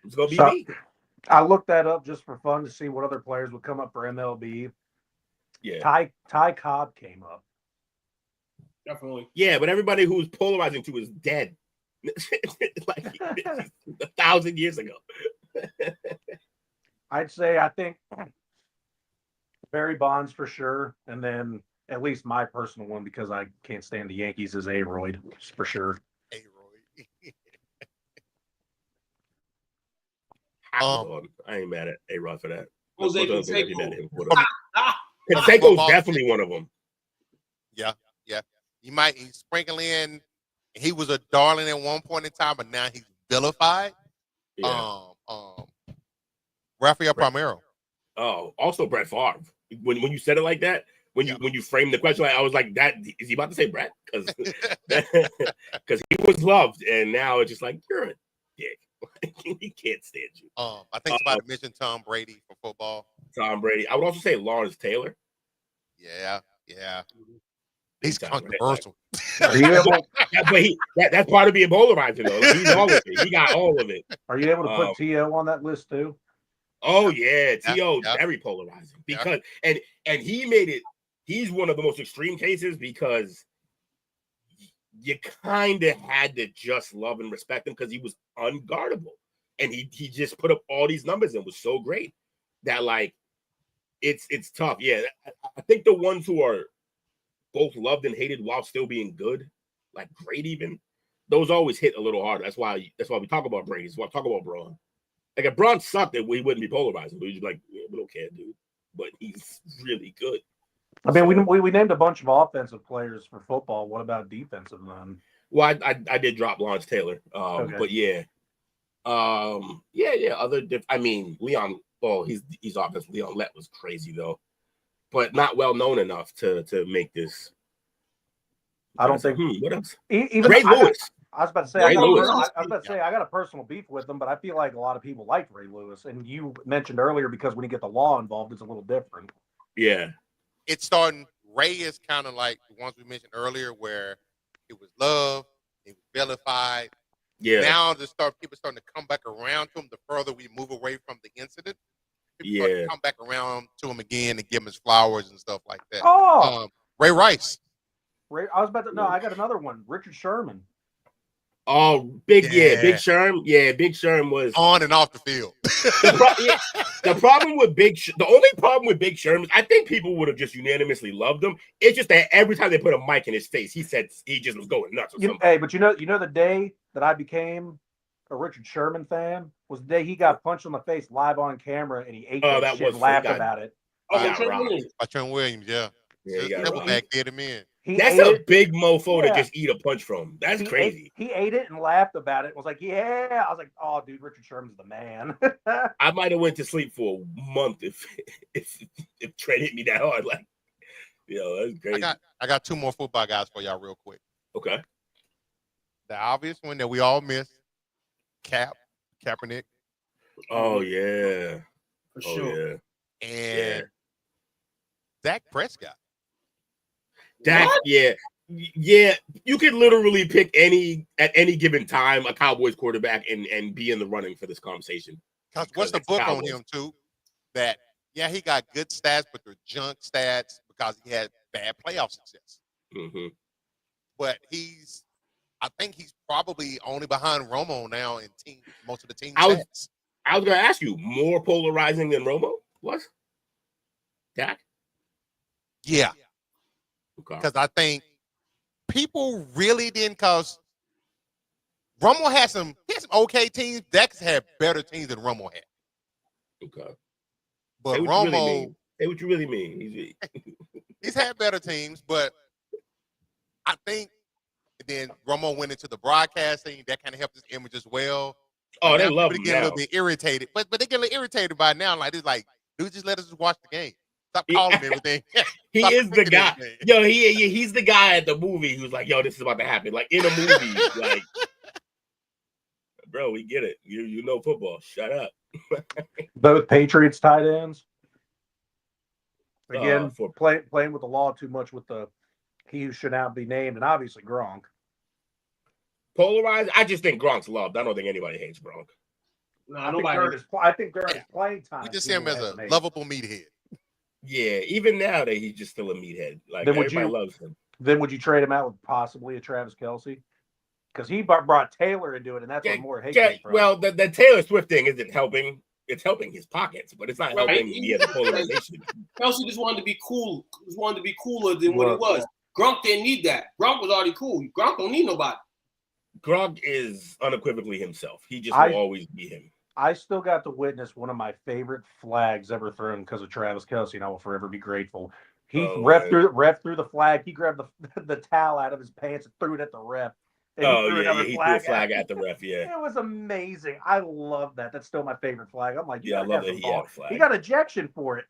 It's gonna be me." I looked that up just for fun to see what other players would come up for MLB. Yeah, Ty Cobb came up. Definitely. Yeah, but everybody who's polarizing to is dead. Like 1,000 years ago. I think Barry Bonds for sure, and then at least my personal one because I can't stand the Yankees is A-Royd for sure. A-Royd. I ain't mad at A-Rod for that. Jose Canseco's definitely one of them. Yeah. He's sprinkling in. He was a darling at one point in time, but now he's vilified. Yeah. Rafael Palmeiro. Oh, also Brett Favre. When you said it like that, when you framed the question, I was like, "That is he about to say Brett?" Because he was loved, and now it's just like you're a dick. He can't stand you. I think somebody mentioned Tom Brady for football. Tom Brady. I would also say Lawrence Taylor. Yeah. He's controversial. But that's part of being polarizing, though. Like, he's all of it. He got all of it. Are you able to put T.O. on that list too? Oh yeah, T.O. very polarizing because and he made it. He's one of the most extreme cases because you kind of had to just love and respect him because he was unguardable and he just put up all these numbers and was so great that like it's tough. Yeah, I think the ones who are both loved and hated while still being good, like great even, those always hit a little harder. That's why we talk about Brady. That's why I talk about Braun. Like if Braun sucked, we wouldn't be polarizing. We'd be like, yeah, we don't care, dude. But he's really good. I mean, we named a bunch of offensive players for football. What about defensive then? Well, I did drop Lawrence Taylor, but yeah, I mean, Leon. Well, he's offensive. Leon Lett was crazy though, but not well known enough to make this I don't think what else? Even Ray Lewis. I was about to say, Ray I Lewis. was about to say, I got a personal beef with him, but I feel like a lot of people like Ray Lewis. And you mentioned earlier because when you get the law involved, it's a little different. Yeah. It's starting. Ray is kind of like the ones we mentioned earlier, where it was love, it was vilified. Yeah. Now people starting to come back around to him. The further we move away from the incident, people start to come back around to him again and give him his flowers and stuff like that. Oh, Ray Rice. I was about to. No, I got another one. Richard Sherman. Oh, Big Sherm. Yeah, Big Sherm was on and off the field. The problem with the only problem with Big Sherm is I think people would have just unanimously loved him. It's just that every time they put a mic in his face, he said he just was going nuts. Hey, but you know the day that I became a Richard Sherman fan was the day he got punched on the face live on camera and he ate that shit and laughed about it. By Trent Williams, yeah. That was back there to men. That's a big mofo to just eat a punch from. That's crazy. He ate it and laughed about it. Was like, yeah. I was like, oh, dude, Richard Sherman's the man. I might have went to sleep for a month if Trent hit me that hard. Like, that's crazy. I got two more football guys for y'all real quick. Okay. The obvious one that we all miss, Kaepernick. Oh yeah, for sure. Yeah. And Dak Prescott. Dak, yeah. You could literally pick at any given time a Cowboys quarterback and be in the running for this conversation. Because what's the book on him too? That he got good stats, but they're junk stats because he had bad playoff success. Mm-hmm. But I think he's probably only behind Romo now in most of the team stats. I was going to ask you, more polarizing than Romo was? Dak? Yeah. Okay. Because I think people really didn't, because Romo had some okay teams. Dak's had better teams than Romo had. Okay. But Romo. Say what you really mean. He's had better teams, but I think then Romo went into the broadcasting. That kind of helped his image as well. Oh, they love him now. Get a little bit irritated, but they get a little irritated by now. Like, it's like, dude, just let us just watch the game. Stop calling everything. He is the guy. Yo, he's the guy at the movie who's like, yo, this is about to happen. Like, in a movie, like, bro, we get it. You know football. Shut up. Both Patriots tight ends. Again, for playing with the law too much with the he who should not be named, and obviously Gronk. Polarized? I just think Gronk's loved. I don't think anybody hates Gronk. No, I think during his playing time, we just see him as a lovable meathead. Yeah, even now that he's just still a meathead. Like, everybody loves him. Then would you trade him out with possibly a Travis Kelce? Because he brought Taylor into it, and that's what more hate came from. Well, the Taylor Swift thing isn't helping. It's helping his pockets, but it's not helping the other polarization. Kelce just wanted to be cool. Just wanted to be cooler than what he was. Gronk didn't need that. Gronk was already cool. Gronk don't need nobody. Gronk is unequivocally himself. He just will always be him. I still got to witness one of my favorite flags ever thrown because of Travis Kelce, and I will forever be grateful. He ref through the flag. He grabbed the towel out of his pants and threw it at the ref. He threw a flag at the ref. Yeah, it was amazing. I love that. That's still my favorite flag. I'm like, I love that he had a flag. He got ejection for it.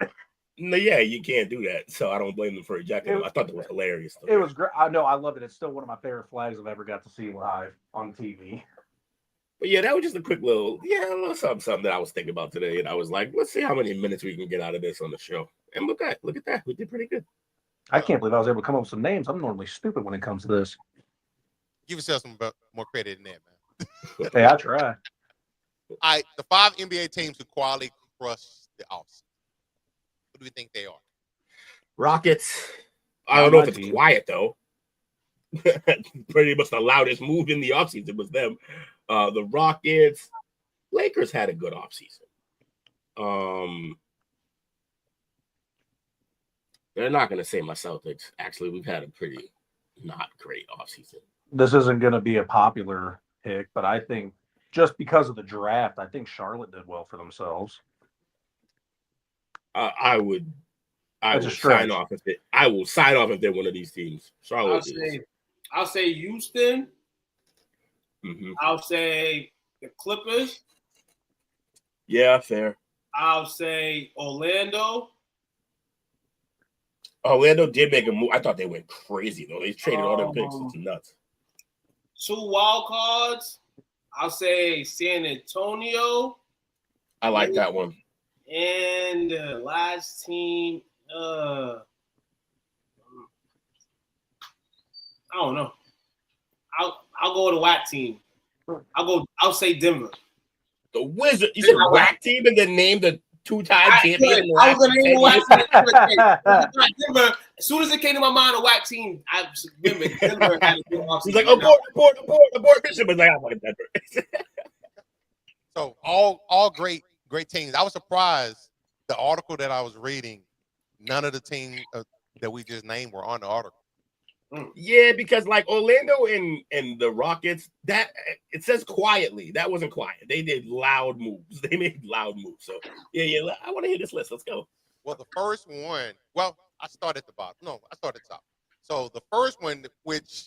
No, yeah, you can't do that. So I don't blame them for ejecting him. I thought that was hilarious. It was great. I know. I love it. It's still one of my favorite flags I've ever got to see live on TV. But yeah, that was just a quick little something that I was thinking about today, and I was like, let's see how many minutes we can get out of this on the show. And look at that, we did pretty good. I can't believe I was able to come up with some names. I'm normally stupid when it comes to this. Give yourself some more credit than that, man. Hey, I try. All right, the 5 NBA teams who quietly crushed the offseason. What do you think they are? Rockets. I don't know if it's quiet though. Pretty much the loudest move in the offseason was them. The Rockets, Lakers had a good offseason. They're not going to say my Celtics. Actually, we've had a pretty not great offseason. This isn't going to be a popular pick, but I think just because of the draft, I think Charlotte did well for themselves. I will sign off if they're one of these teams. Charlotte. I'll say Houston. Mm-hmm. I'll say the Clippers. Yeah, fair. I'll say Orlando. Orlando did make a move. I thought they went crazy though. They traded all their picks. It's nuts. 2 wild cards. I'll say San Antonio. I like that one. And the last team, I don't know. I'll go with a whack team. I'll say Denver. The Wizards. You said whack team and then named the 2-time champion. I was gonna name a whack team. Denver. As soon as it came to my mind, a whack team. I remember Denver had a good offseason. He's like, abort Bishop. Like, I'm fucking Denver. So all great teams. I was surprised the article that I was reading, none of the teams that we just named were on the article. Yeah, because like Orlando and the Rockets, that it says quietly. That wasn't quiet. They did loud moves. They made loud moves. So yeah. I want to hear this list. Let's go. Well, the first one. Well, I start at the bottom. No, I start at the top. So the first one, which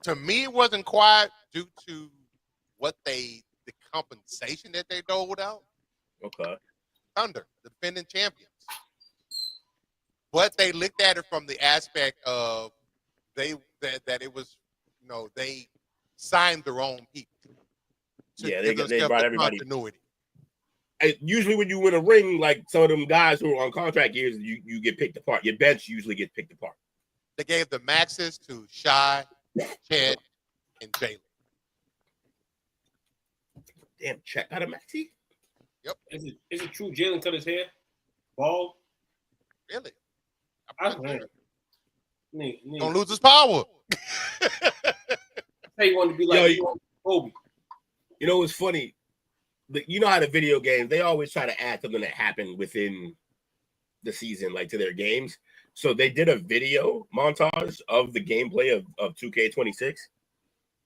to me it wasn't quiet due to the compensation that they doled out. Okay. Thunder, the defending champions. But they looked at it from the aspect of that it was, they signed their own people. They brought everybody. Continuity. Usually when you win a ring, like some of them guys who are on contract years, you get picked apart. Your bench usually gets picked apart. They gave the maxes to Shai, Chet, and Jalen. Damn, Chet got a maxi? Yep. Is it true Jalen cut his hair? Bald? Really? Don't lose his power. He wanted to be like Kobe. You know what's funny? You know how the video games, they always try to add something that happened within the season, like to their games. So they did a video montage of the gameplay of 2K26.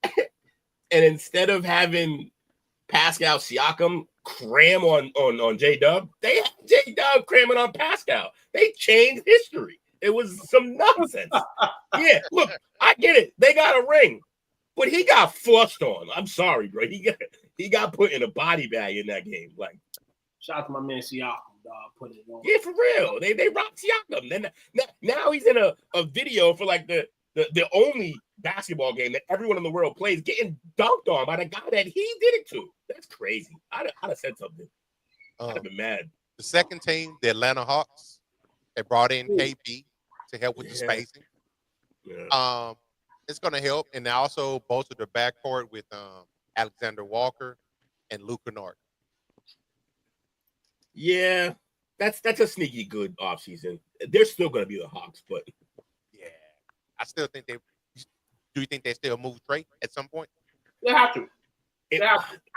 And instead of having Pascal Siakam cram on J-Dub, they had J-Dub cramming on Pascal. They changed history. It was some nonsense. Yeah, look, I get it. They got a ring, but he got flushed on. I'm sorry, bro. He got put in a body bag in that game. Like, shout out to my man Siakam, dog. Put it on. Yeah, for real. They rocked Siakam. Then now he's in a video for like the only basketball game that everyone in the world plays, getting dunked on by the guy that he did it to. That's crazy. I'd have said something. I'd have been mad. The second team, the Atlanta Hawks, they brought in KP to help with the spacing. Yeah. It's going to help, and they also bolstered the backcourt with Alexander Walker and Luke Kennard. Yeah, that's a sneaky good offseason. They're still going to be the Hawks, but yeah, I still think they. Do you think they still move Trey at some point? They have to.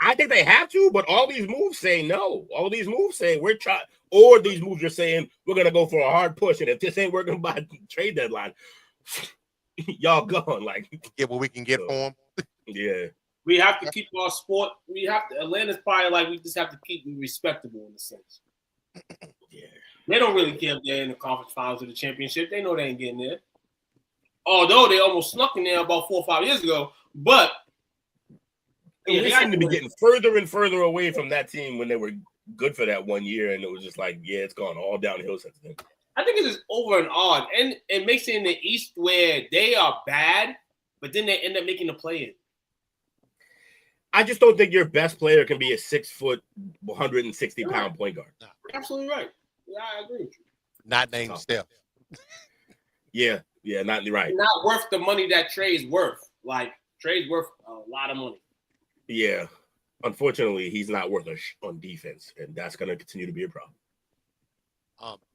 I think they have to, but all these moves say no. All these moves say we're trying, or these moves are saying we're going to go for a hard push, and if this ain't working by the trade deadline, y'all gone. Like, get what we can get for them. Yeah. We have to keep our sport. Atlanta's probably like we just have to keep it respectable in a sense. Yeah. They don't really care if they're in the conference finals or the championship. They know they ain't getting there. Although they almost snuck in there about 4 or 5 years ago. But they seem to be getting further and further away from that team when they were good for that 1 year. And it was just like, yeah, it's gone all downhill since then. I think it's just over and odd. And it makes it in the East where they are bad, but then they end up making the play-in. I just don't think your best player can be a 6 foot, 160-pound point guard. Absolutely right. Yeah, I agree with you. Not named Steph. Yeah, not right. Not worth the money that Trey's worth. Like, Trey's worth a lot of money. Yeah. Unfortunately, he's not worth on defense, and that's going to continue to be a problem.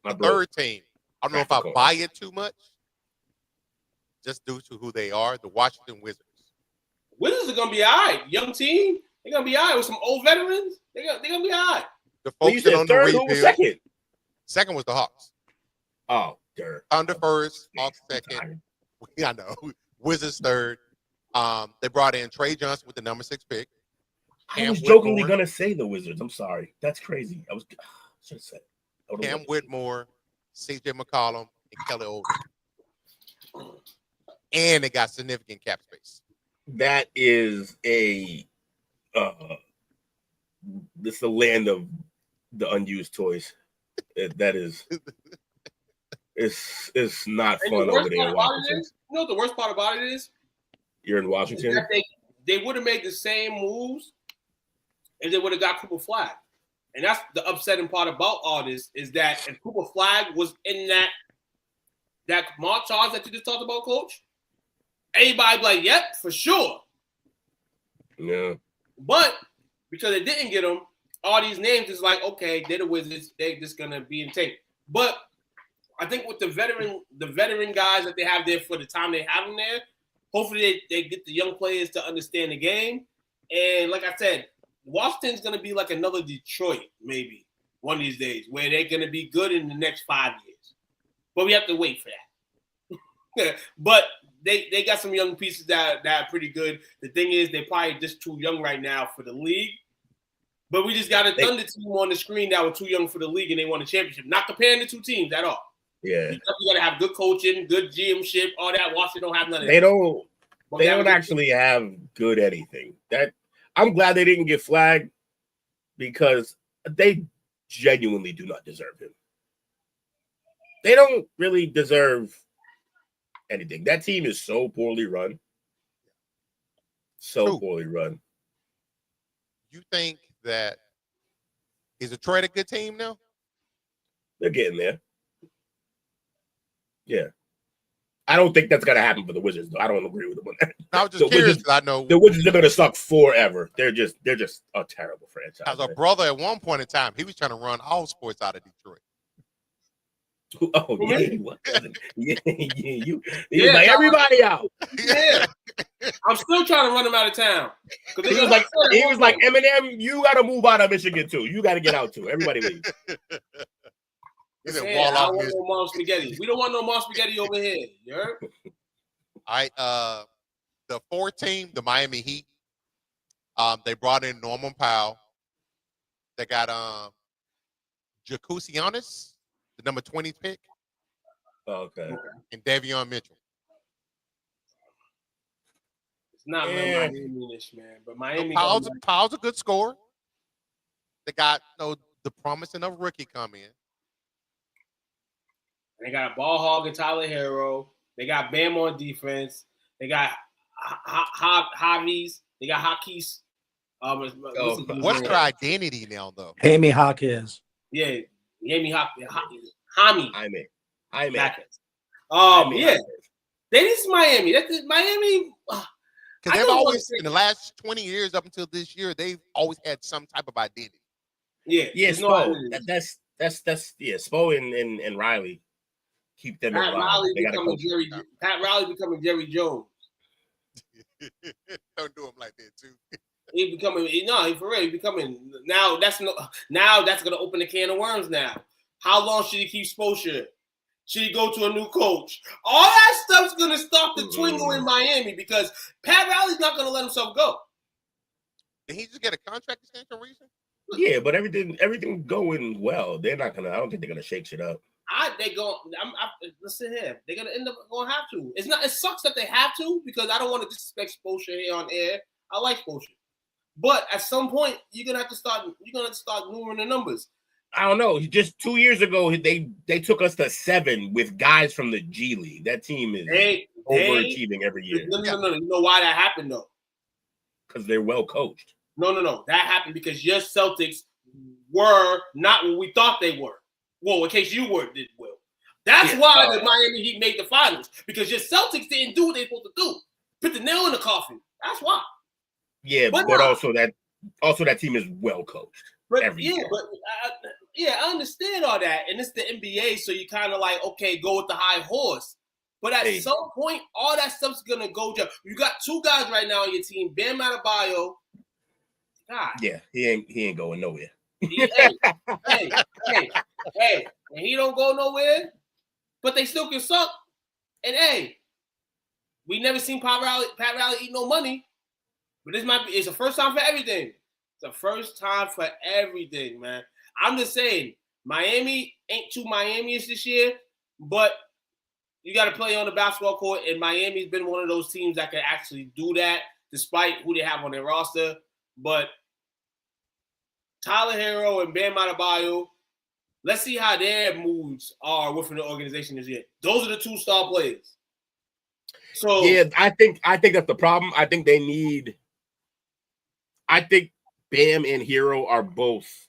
The third team, I don't know if I buy it too much, just due to who they are, the Washington Wizards. Wizards are going to be all right. Young team, they're going to be all right with some old veterans. They're going to be all right. The folks that on the third, who was second? Second was the Hawks. Oh, dirt. Thunder first, Hawks second. I know. Wizards third. They brought in Trey Johnson with the number 6 pick. I was jokingly going to say the Wizards. I'm sorry. That's crazy. I should have said it. Cam Whitmore, CJ McCollum, and Kelly Olynyk. And they got significant cap space. That is this is the land of the unused toys. That is It's not And fun the over worst there part in about it Washington. is, you know what the worst part about it is? You're in Is Washington. that they would have made the same moves if they would have got Cooper Flag. And that's the upsetting part about all this is that if Cooper Flag was in that montage that you just talked about, Coach, everybody be like, yep, for sure. Yeah. But because they didn't get him, all these names is like, okay, they're the Wizards. They're just gonna be in tape. But I think with the veteran guys that they have there for the time they have them there, hopefully they get the young players to understand the game. And like I said, Washington's gonna be like another Detroit, maybe one of these days, where they're gonna be good in the next 5 years. But we have to wait for that. But they got some young pieces that are pretty good. The thing is, they're probably just too young right now for the league. But we just got a Thunder team on the screen that were too young for the league, and they won the championship. Not comparing the two teams at all. Yeah. You got to have good coaching, good GMship, all that. Washington don't have none of that. They don't actually have good anything. That I'm glad they didn't get flagged because they genuinely do not deserve him. They don't really deserve anything. That team is so poorly run. So poorly run. You think that is Detroit a good team now? They're getting there. Yeah. I don't think that's gonna happen for the Wizards, though. I don't agree with them on that. I was just curious because I know the Wizards are gonna suck forever. They're just a terrible franchise. As a brother at one point in time, he was trying to run all sports out of Detroit. Oh yeah, he was. He was like everybody out. Yeah, I'm still trying to run him out of town. He was like Eminem. You got to move out of Michigan too. You got to get out too. Everybody leave. He said, I don't want no mom spaghetti. We don't want no mom spaghetti over here. You heard? All right. The 4th team, the Miami Heat. They brought in Norman Powell. They got Giannis, the number 20 pick. Okay. And Davion Mitchell. It's not real Miami-ish, man. But Miami. Powell's a good scorer. They got the promising of rookie come in. And they got Ball Hog and Tyler Hero. They got Bam on defense. They got Javis. They got Hawkes. What's their identity now, though? Amy Hawkins. Yeah, Amy Hawkins. Hami. Yeah. This is Miami. That's Miami. Because they've always, in the last 20 years up until this year, they've always had some type of identity. Yeah. Spo. That's Spo and Riley keep them in line. Pat Riley becoming Jerry Jones. Don't do him like that too. He for real. He becoming now. That's gonna open a can of worms. Now, how long should he keep Spoelstra? Should he go to a new coach? All that stuff's gonna start to twinkle in Miami because Pat Riley's not gonna let himself go. Did he just get a contract extension recently? Yeah, but everything going well. They're not gonna. I don't think they're gonna shake shit up. Listen here. They're gonna end up gonna have to. It's not. It sucks that they have to because I don't want to disrespect Spoelstra here on air. I like Spoelstra, but at some point you're gonna have to start. You're gonna have to start moving the numbers. I don't know. Just 2 years ago, they took us to 7 with guys from the G League. That team is overachieving every year. No. You know why that happened though? Because they're well coached. No. That happened because your Celtics were not what we thought they were. Well, in case you did well. That's why the Miami Heat made the finals. Because your Celtics didn't do what they supposed to do. Put the nail in the coffin. That's why. Yeah, but also that team is well coached. I understand all that. And it's the NBA, so you kind of like, okay, go with the high horse. But at some point, all that stuff's going to go down. You got 2 guys right now on your team, Bam Adebayo. God. Yeah, he ain't going nowhere. Hey, and he don't go nowhere, but they still can suck. And we never seen Pat Riley eat no money, but it's a first time for everything. It's a first time for everything, man. I'm just saying, Miami ain't too Miami-ish this year, but you got to play on the basketball court, and Miami's been one of those teams that can actually do that, despite who they have on their roster. But Tyler Hero and Bam Adebayo, Let's see how their moods are within the organization this year. Those are the 2 star players. So yeah, I think that's the problem. I think Bam and Hero are both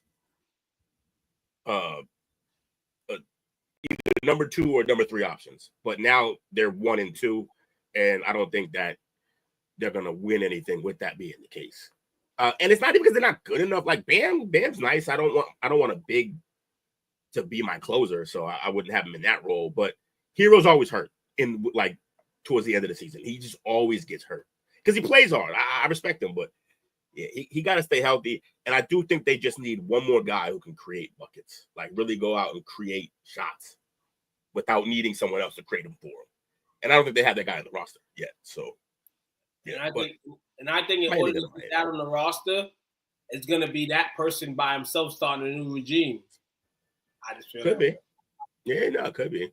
either number 2 or number 3 options. But now they're 1 and 2, and I don't think that they're gonna win anything with that being the case. And it's not even because they're not good enough. Like Bam's nice. I don't want a big to be my closer, so I wouldn't have him in that role. But Hero's always hurt in like towards the end of the season. He just always gets hurt because he plays hard. I respect him, but yeah, he got to stay healthy. And I do think they just need one more guy who can create buckets, like really go out and create shots without needing someone else to create them for them. And I don't think they have that guy on the roster yet. So, yeah, and I think in order to get that on the roster, it's going to be that person by himself starting a new regime. I just feel could be. Yeah, no, it could be.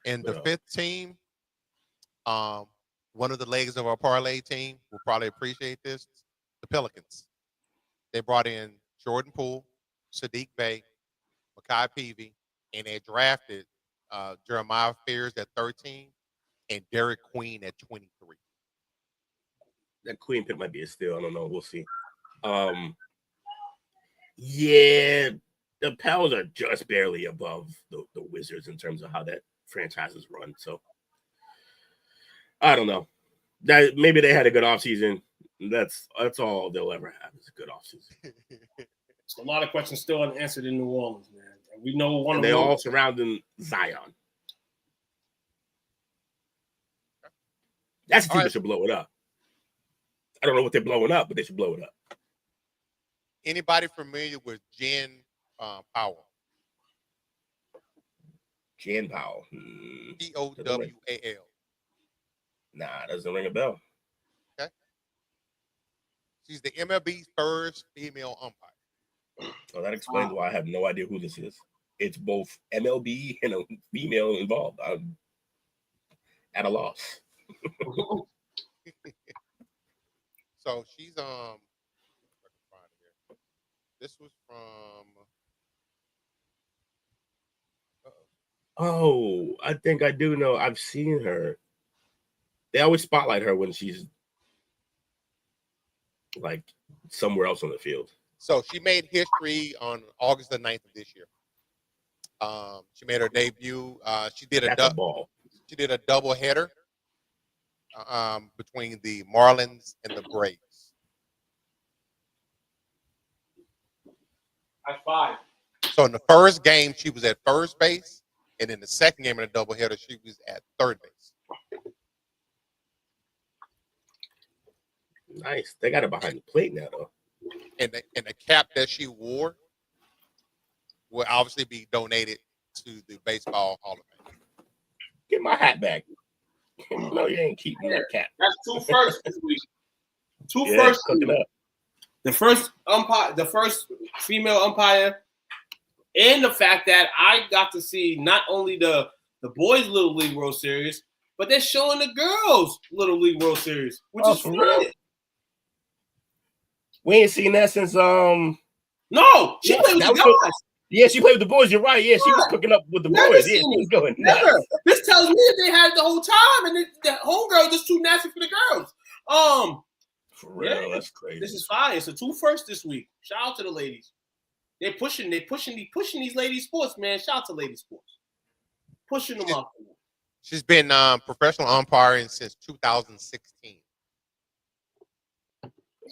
And the 5th team, one of the legs of our parlay team will probably appreciate this. The Pelicans. They brought in Jordan Poole, Sadiq Bey, Makai Peavy, and they drafted Jeremiah Fears at 13 and Derek Queen at 23. That Queen pick might be a steal. I don't know. We'll see. Yeah, the Pels are just barely above the Wizards in terms of how that franchise is run. So I don't know. That maybe they had a good offseason. That's all they'll ever have is a good offseason. A lot of questions still unanswered in New Orleans, man. And we know one. And they all surrounding Zion. That's a team that should blow it up. I don't know what they're blowing up, but they should blow it up. Anybody familiar with Jen Powell? Jen Powell. Powell. Nah, doesn't ring a bell. Okay. She's the MLB's first female umpire. So that explains why I have no idea who this is. It's both MLB and a female involved. I'm at a loss. So she's this was from Oh, I think I do know. I've seen her. They always spotlight her when she's like somewhere else on the field. So she made history on August the 9th of this year. She made her debut. She did a double header between the Marlins and the Braves. High five. So in the first game, she was at first base, and in the second game in a doubleheader, she was at third base. Nice. They got her behind the plate now, though. And the cap that she wore will obviously be donated to the Baseball Hall of Fame. Get my hat back. No, you ain't keeping that cap. That's 2 firsts this week. 2 firsts. The first umpire, the first female umpire, and the fact that I got to see not only the boys' Little League World Series, but they're showing the girls' Little League World Series, which is fun. We ain't seen that since No, she played with the guys. Yeah, she played with the boys. You're right. Yeah, she was cooking up with the boys. Yeah, she was going nuts. This tells me that they had it the whole time, and the homegirl just too nasty for the girls. For real, that's crazy. This is fire. It's a 2 firsts this week. Shout out to the ladies. They're pushing these ladies sports, man. Shout out to ladies sports. Pushing them up. She's been professional umpiring since 2016.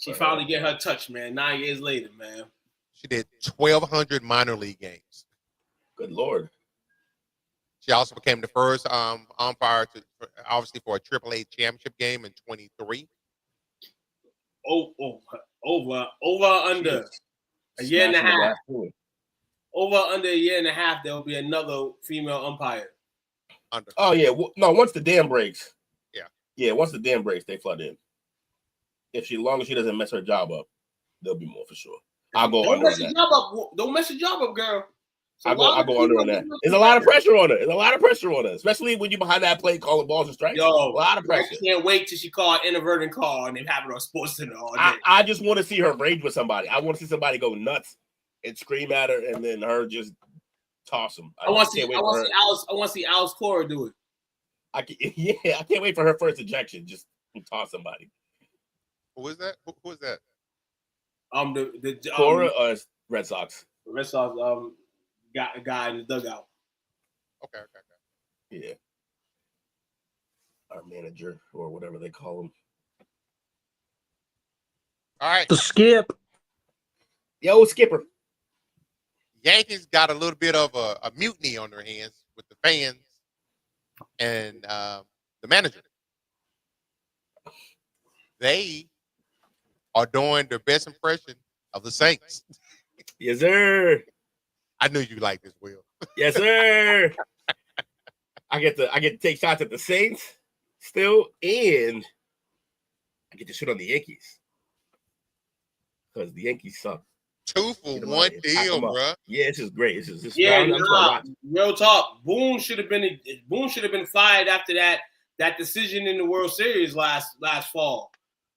She finally get her touch, man. 9 years later, man. She did 1,200 minor league games. Good Lord. She also became the first umpire obviously for a AAA championship game in 23. Over under a year and a half. Over under a year and a half, there will be another female umpire. Oh yeah, no. Once the dam breaks, yeah. Once the dam breaks, they flood in. As long as she doesn't mess her job up, there'll be more for sure. I'll go under on that. Don't mess your job up, girl. So I'll go under on that. There's a lot of pressure on her. Especially when you're behind that plate calling balls and strikes. Yo, a lot of pressure. I can't wait till she call an inadvertent call and they have it on SportsCenter all day. I just want to see her rage with somebody. I want to see somebody go nuts and scream at her, and then her just toss him. I want to see Alice Cora do it. I can't wait for her first ejection. Just toss somebody. Who is that? Who is that? The Cora or Red Sox? Red Sox guy in the dugout. Okay. Yeah. Our manager or whatever they call him. All right. The Skip. Yo, Skipper. Yankees got a little bit of a mutiny on their hands with the fans and the manager. They are doing their best impression of the Saints. Yes, sir. I knew you liked this, Will. Yes, sir. I get to take shots at the Saints still, and I get to shit on the Yankees because the Yankees suck. 2 for 1 deal, bro. Yeah, this is great. This is real talk. Boone should have been fired after that decision in the World Series last fall.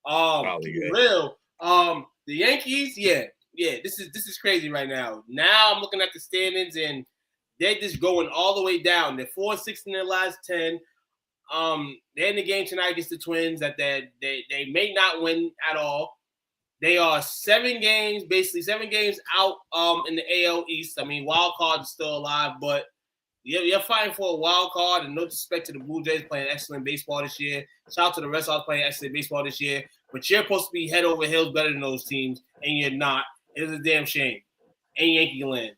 Real. The Yankees, this is crazy right now. Now I'm looking at the standings and they're just going all the way down. They're 4-6 in their last 10. They're in the game tonight against the Twins that they may not win at all. They are 7 games out in the AL East. I mean, wild card is still alive, but you're fighting for a wild card. And no disrespect to the Blue Jays playing excellent baseball this year. Shout out to the Red Sox playing excellent baseball this year. But you're supposed to be head over heels better than those teams, and you're not. It is a damn shame. In Yankee land.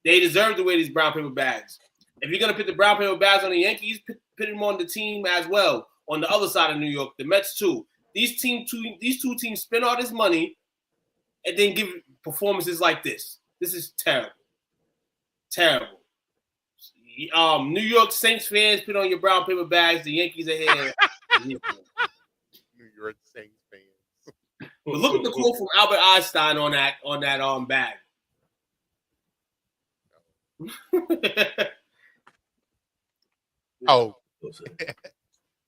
They deserve to wear these brown paper bags. If you're going to put the brown paper bags on the Yankees, put them on the team as well. On the other side of New York, the Mets too. These two teams spend all this money and then give performances like this. This is terrible. Terrible. New York Saints fans, put on your brown paper bags. The Yankees are here. New York Saints fans. But look at the quote from Albert Einstein on that bag. Oh,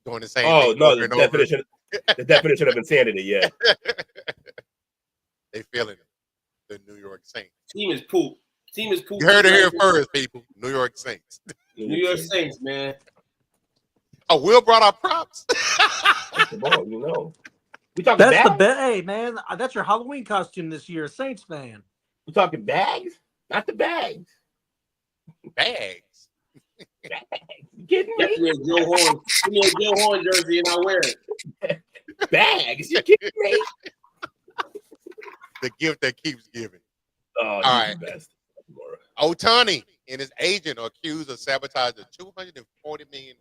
doing the same. Oh thing no, over the definition of insanity. Yeah, they feeling it. The New York Saints. Team is poop. You heard it here first, people. New York Saints. New York Saints, man. Oh, Will brought our props. That's the ball, you know. We talking That's bags? the bet. Hey, man, that's your Halloween costume this year, Saints fan. We talking bags? Not the bags. Bags. You kidding me? Give me a Joe Horn jersey and I wear it. Bags? You kidding me? The gift that keeps giving. Oh, all right. The best. Ohtani and his agent are accused of sabotaging a $240 million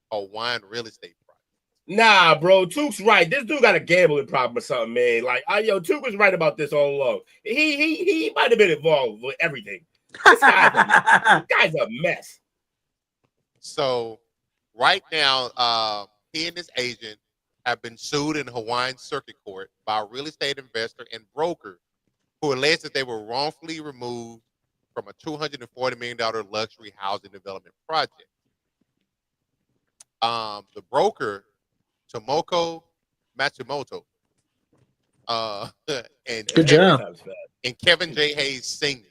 Hawaiian real estate project. Nah, bro, Took's right. This dude got a gambling problem or something, man. Like, Took was right about this all along. He might have been involved with everything. This guy's a mess. So, right now, he and his agent have been sued in Hawaiian Circuit Court by a real estate investor and broker who alleged that they were wrongfully removed from a $240 million luxury housing development project. The broker, Tomoko Matsumoto, and Good job. And Kevin J. Hayes Sr.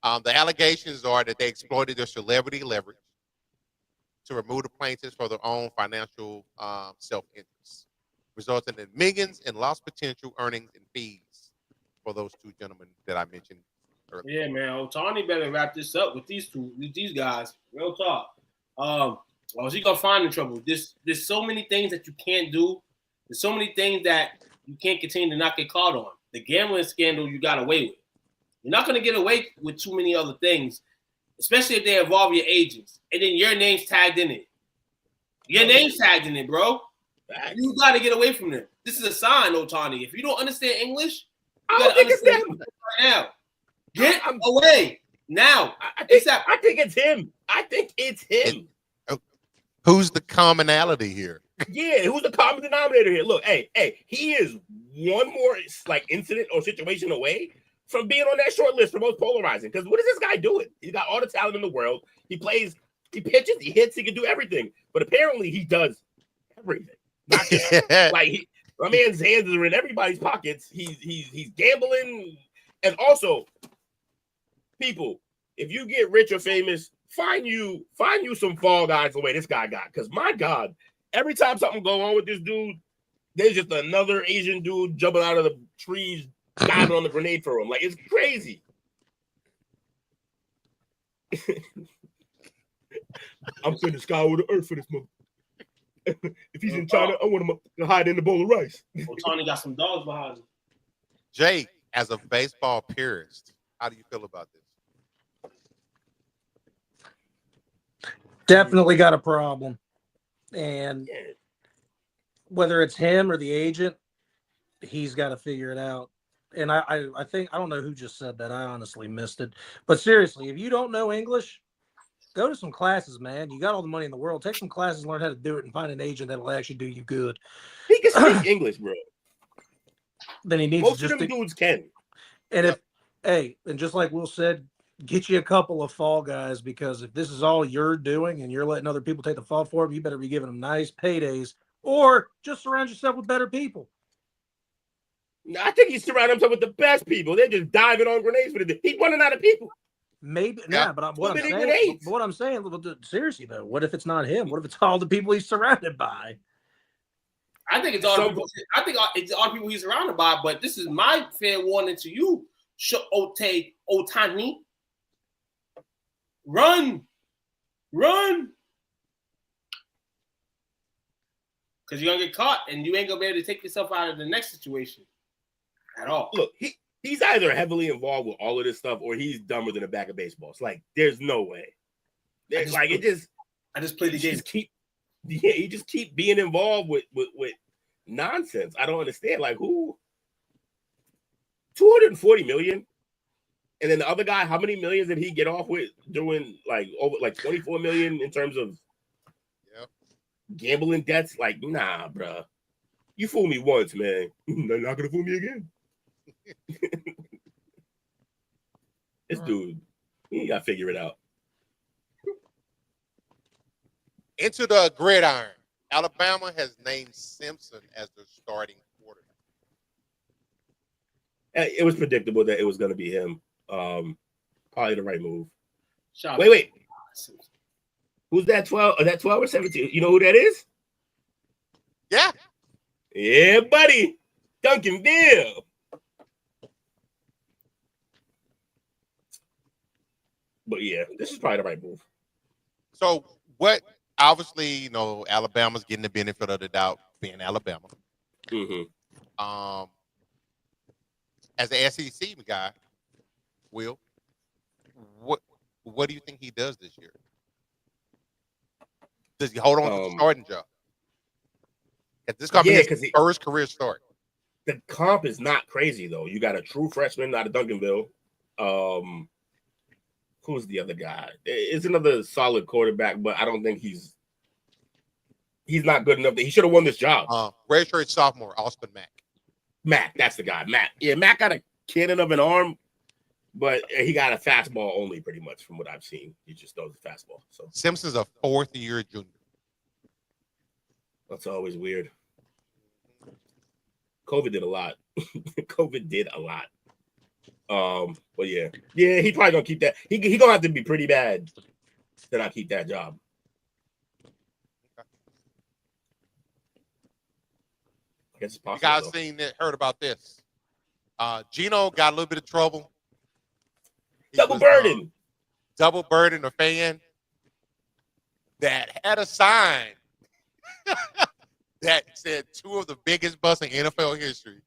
The allegations are that they exploited their celebrity leverage to remove the plaintiffs for their own financial self-interest, resulting in millions in lost potential earnings and fees for those two gentlemen that I mentioned earlier. Yeah, man. Ohtani better wrap this up with these guys. Real talk. Well, he gonna find in trouble. There's so many things that you can't do. There's so many things that you can't continue to not get caught on. The gambling scandal you got away with. You're not gonna get away with too many other things, especially if they involve your agents, and then your name's tagged in it. Your name's tagged in it, bro. You got to get away from them. This is a sign, Ohtani. If you don't understand English, you got to understand it right now. Get away now. I think it's him. I think it's him. Who's the commonality here? Yeah, who's the common denominator here? Look, hey, he is one more incident or situation away from being on that short list for most polarizing. Because what is this guy doing? He's got all the talent in the world. He plays, he pitches, he hits, he can do everything. But apparently he does everything. Not just, my man's hands are in everybody's pockets. He's gambling. And also, people, if you get rich or famous, find you some fall guys the way this guy got. Because my God, every time something go on with this dude, there's just another Asian dude jumping out of the trees, diving on the grenade for him. Like, it's crazy. I'm sending sky over the earth for this mother. If he's in China, I want him to hide in the bowl of rice. Ohtani got some dogs behind him. Jay, as a baseball purist, how do you feel about this? Definitely got a problem. And whether it's him or the agent, he's got to figure it out. And I think, I don't know who just said that. I honestly missed it. But seriously, if you don't know English, go to some classes, man. You got all the money in the world. Take some classes, learn how to do it, and find an agent that'll actually do you good. He can speak English, bro. Then he needs Most to just of them dudes can. And and just like Will said, get you a couple of fall guys, because if this is all you're doing and you're letting other people take the fall for it, you better be giving them nice paydays, or just surround yourself with better people. I think he's surrounding himself with the best people. They're just diving on grenades for the. He's running out of people. Maybe, yeah. But what I'm saying, seriously though, what if it's not him? What if it's all the people he's surrounded by? I think it's all the people he's surrounded by. But this is my fair warning to you, Shohei Ohtani. Run, because you're gonna get caught, and you ain't gonna be able to take yourself out of the next situation at all. Look, he's either heavily involved with all of this stuff, or he's dumber than a bag of baseballs. Like, there's no way. I just play the game. You just keep being involved with nonsense. I don't understand. Like, who? 240 million, and then the other guy, how many millions did he get off with doing over 24 million in terms of gambling debts? Like, nah, bro. You fool me once, man. They're not gonna fool me again. This dude, he gotta figure it out. Into the gridiron. Alabama has named Simpson as their starting quarterback. It was predictable that it was going to be him. Probably the right move. Shout wait. Who's that 12? That 12 or 17? You know who that is? Yeah. Yeah, buddy. Duncanville. But yeah, this is probably the right move. So what? Obviously, Alabama's getting the benefit of the doubt being Alabama. Mm-hmm. As an SEC guy, Will, what do you think he does this year? Does he hold on to the starting job? This is going to be his first career start. The comp is not crazy, though. You got a true freshman out of Duncanville. Who's the other guy? It's another solid quarterback, but I don't think he's not good enough. He should have won this job. Redshirt sophomore, Austin Mack. Mack, that's the guy. Mack. Yeah, Mack got a cannon of an arm, but he got a fastball only, pretty much, from what I've seen. He just throws the fastball. So Simpson's a fourth-year junior. That's always weird. COVID did a lot. But yeah, he probably gonna keep that. He gonna have to be pretty bad to not keep that job. I guess it's possible. You guys heard about this? Geno got a little bit of trouble. Double burden a fan that had a sign that said two of the biggest busts in NFL history: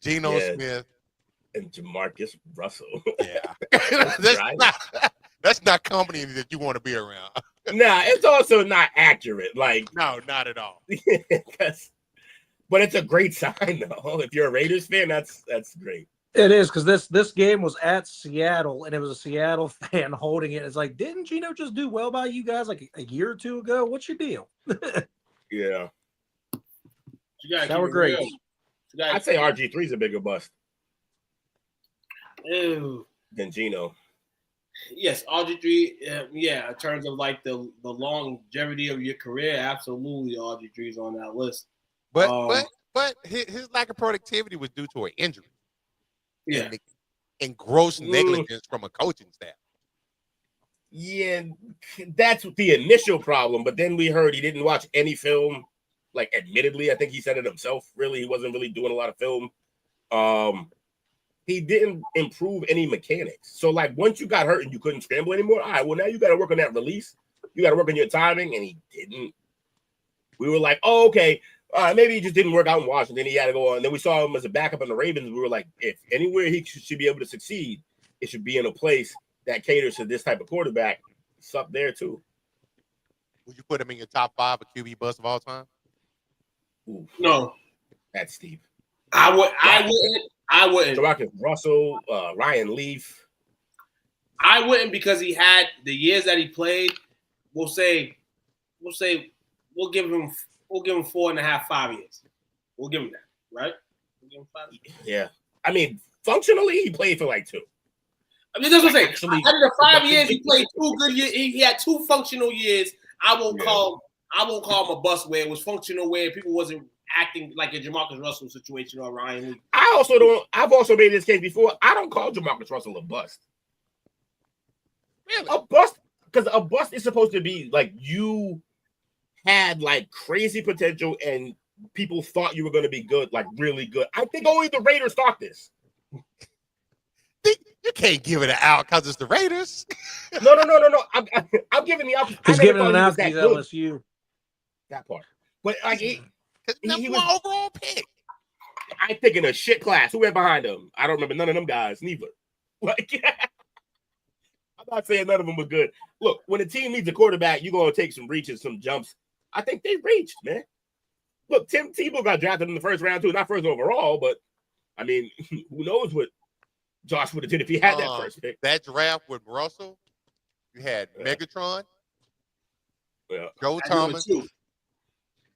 Geno Smith and Jamarcus Russell. Yeah. That's not company that you want to be around. Nah, it's also not accurate. Like, no, not at all. But it's a great sign, though. If you're a Raiders fan, that's great. It is, because this game was at Seattle, and it was a Seattle fan holding it. It's like, didn't Geno just do well by you guys like a year or two ago? What's your deal? Yeah. Sour grapes. I'd say RG3's a bigger bust. Ew. Than Geno. Yes, RG3. In terms of like the longevity of your career, absolutely, RG3's on that list. But his lack of productivity was due to an injury. Yeah. and gross negligence from a coaching staff. Yeah, that's the initial problem. But then we heard he didn't watch any film. Like, admittedly, I think he said it himself. Really, he wasn't really doing a lot of film. He didn't improve any mechanics. So, like, once you got hurt and you couldn't scramble anymore, all right, well, now you got to work on that release. You got to work on your timing, and he didn't. We were like, oh, okay, maybe he just didn't work out in Washington. He had to go on. And then we saw him as a backup in the Ravens. We were like, if anywhere he should be able to succeed, it should be in a place that caters to this type of quarterback. It's up there, too. Would you put him in your top 5 of QB bust of all time? Ooh, No. that's steep. I wouldn't. Marcus Russell, Ryan Leaf. I wouldn't because he had the years that he played. We'll give him 4.5, 5 years. We'll give him that, right? We'll give him 5 years. Yeah. I mean, functionally, he played for like 2. I mean, that's what I'm saying. Actually, Out of the 5 years, he played 2 good years. He had 2 functional years. I won't call him a bust where it was functional, where people wasn't acting like a Jamarcus Russell situation or Ryan Lee. I've also made this case before. I don't call Jamarcus Russell a bust. Really? A bust, because a bust is supposed to be like you had like crazy potential and people thought you were going to be good, like really good. I think only the Raiders thought this. You can't give it an out because it's the Raiders. No. I'm giving the opposite. He's giving an out to LSU. That part. But like he was was overall pick. I'm thinking a shit class. Who went behind him? I don't remember none of them guys, neither. Like, I'm not saying none of them were good. Look, when a team needs a quarterback, you're going to take some reaches, some jumps. I think they reached, man. Look, Tim Tebow got drafted in the first round, too. Not first overall, but, I mean, who knows what Josh would have did if he had that first pick. That draft with Russell, you had Megatron, Joe Thomas.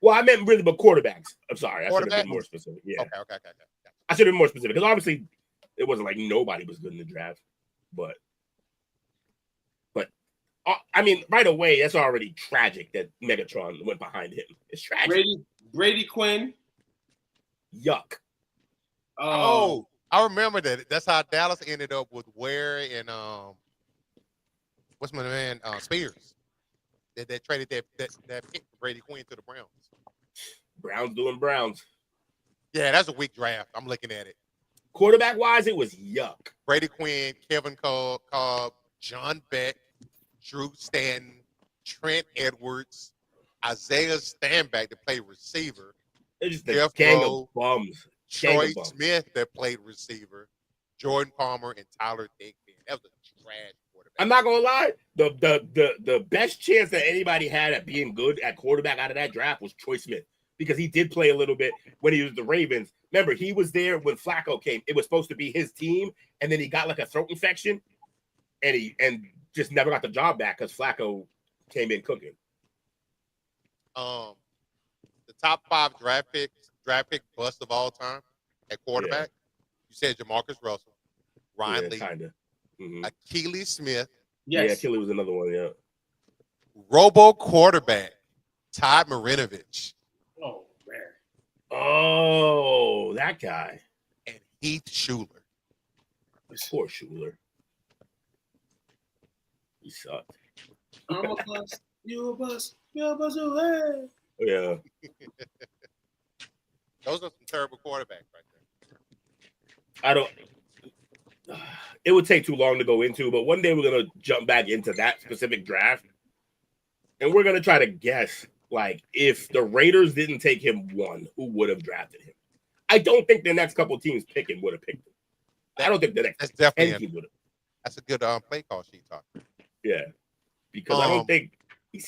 Well, I meant really, but quarterbacks. I'm sorry. I should have been more specific. Yeah. Okay. I should have been more specific because obviously it wasn't like nobody was good in the draft. But I mean, right away, that's already tragic that Megatron went behind him. It's tragic. Brady Quinn. Yuck. Oh, I remember that. That's how Dallas ended up with Ware and what's my man Spears. That traded that pick for Brady Quinn to the Browns. Browns doing Browns. Yeah, that's a weak draft. I'm looking at it. Quarterback wise, it was yuck. Brady Quinn, Kevin Cobb, John Beck, Drew Stanton, Trent Edwards, Isaiah Stanback that played receiver. It's just a gang of bums. Troy Smith that played receiver, Jordan Palmer, and Tyler Thigpen. That was a trash quarterback. I'm not gonna lie. The best chance that anybody had at being good at quarterback out of that draft was Troy Smith because he did play a little bit when he was the Ravens. Remember, he was there when Flacco came. It was supposed to be his team, and then he got like a throat infection, and just never got the job back because Flacco came in cooking. The top 5 draft pick bust of all time at quarterback. You said Jamarcus Russell, Ryan Lee, kind of. Mm-hmm. Achilles Smith. Yes. Yeah, Achilles was another one. Yeah. Robo quarterback, Todd Marinovich. Oh man. Oh, that guy. And Heath Schuler. Poor Schuler. He sucked. I'm a bust. You a bust. You a bust. Hey. Yeah. Those are some terrible quarterbacks right there. It would take too long to go into, but one day we're going to jump back into that specific draft. And we're going to try to guess, like, if the Raiders didn't take him 1, who would have drafted him? I don't think the next couple teams picking would have picked him. I don't think the next 10 teams would have. That's a good play call sheet talk. Yeah. Because I don't think he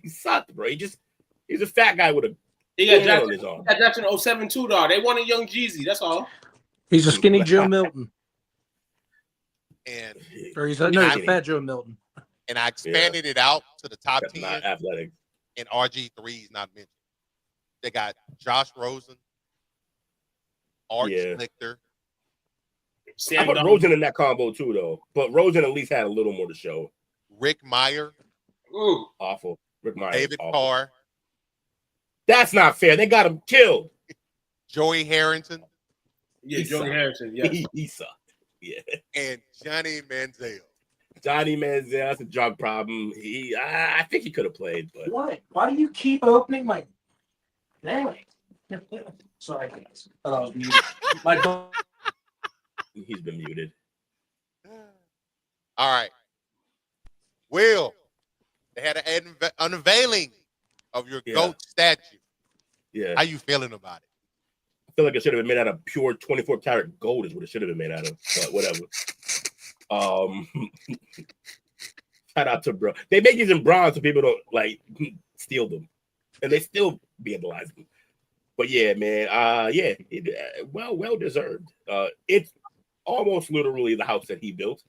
sucked, bro. He's a fat guy with a he got drafted in 07 too, dog. They wanted young Jeezy. That's all. He's a skinny Joe Milton. And he's a fat Joe Milton. And I expanded it out to the top 10. Not athletic. And RG3 is not mentioned. They got Josh Rosen, Art Schlichter. I put Rosen in that combo too, though. But Rosen at least had a little more to show. Rick Meyer. Ooh. Awful. Rick Meyer. David Carr. That's not fair. They got him killed. Joey Harrington. Yeah, Joey Harrington. Yeah. He sucked. Yeah. and Johnny Manziel. Johnny Manziel, that's a drug problem. I think he could have played, but What? Why do you keep opening my? Damn it. Sorry, guys. I thought I was muted. My dog. he's been muted. All right. Will, they had an unveiling of your GOAT statue. Yeah. How you feeling about it? I feel like it should have been made out of pure 24 karat gold is what it should have been made out of. But whatever. Shout out to bro. They make these in bronze so people don't like steal them. And they still vandalize them. But yeah, man. Well deserved. It's almost literally the house that he built.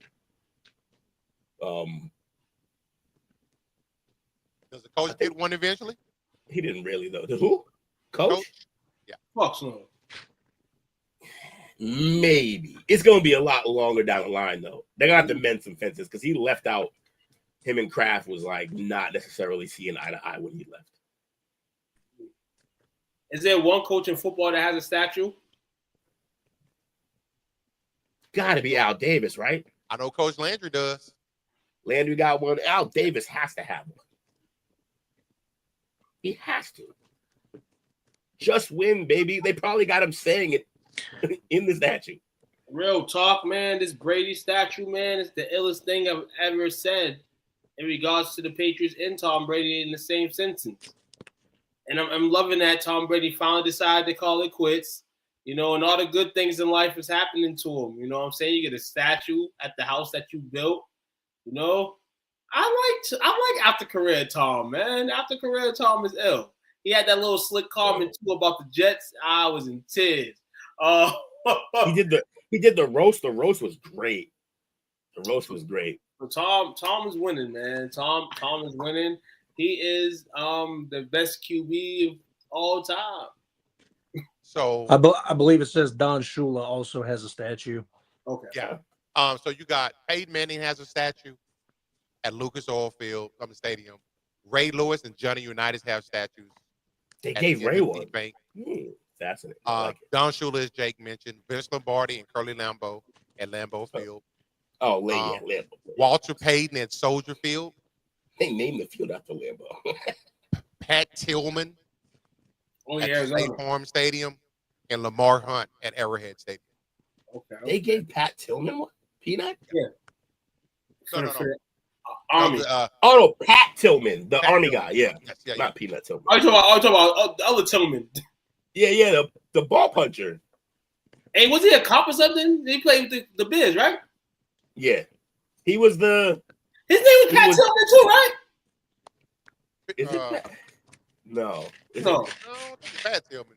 Does the coach get one eventually? He didn't really though. Who? Coach? Yeah. Fuck no. Maybe. It's gonna be a lot longer down the line though. They're gonna have to mend some fences because he left out. Him and Kraft was like not necessarily seeing eye to eye when he left. Is there one coach in football that has a statue? Gotta be Al Davis, right? I know Coach Landry does. Landry got one. Al Davis has to have one. He has to. Just win, baby. They probably got him saying it in the statue. Real talk, man. This Brady statue, man, is the illest thing I've ever said in regards to the Patriots and Tom Brady in the same sentence. And I'm loving that Tom Brady finally decided to call it quits. You know, and all the good things in life is happening to him. You know what I'm saying? You get a statue at the house that you built. You know, I like after career Tom, man. After career Tom is ill. He had that little slick comment too about the Jets. I was in tears. He did the roast. The roast was great. The roast was great. Tom is winning, man. Tom is winning. He is the best QB of all time. So I believe it says Don Shula also has a statue. Okay. Yeah. So you got Peyton Manning has a statue at Lucas Oil Field, Stadium. Ray Lewis and Johnny Unitas have statues. They gave Ray one. Bank. Fascinating. Don Shula, as Jake mentioned, Vince Lombardi and Curly Lambeau at Lambeau Field. Lambeau. Walter Payton at Soldier Field. They named the field after Lambeau. Pat Tillman at Arizona. State Farm Stadium, and Lamar Hunt at Arrowhead Stadium. Okay. They gave Pat Tillman one? Peanut? Yeah. No. Army. Pat Tillman, the Pat Army Tillman. guy. Yeah. Yeah. Not Peanut Tillman. I'm talking about the other Tillman. Yeah, the ball puncher. Hey, was he a cop or something? He played with the Biz, right? Yeah. He was the... His name was Pat Tillman too, right? Is it Pat? No. No, Pat Tillman.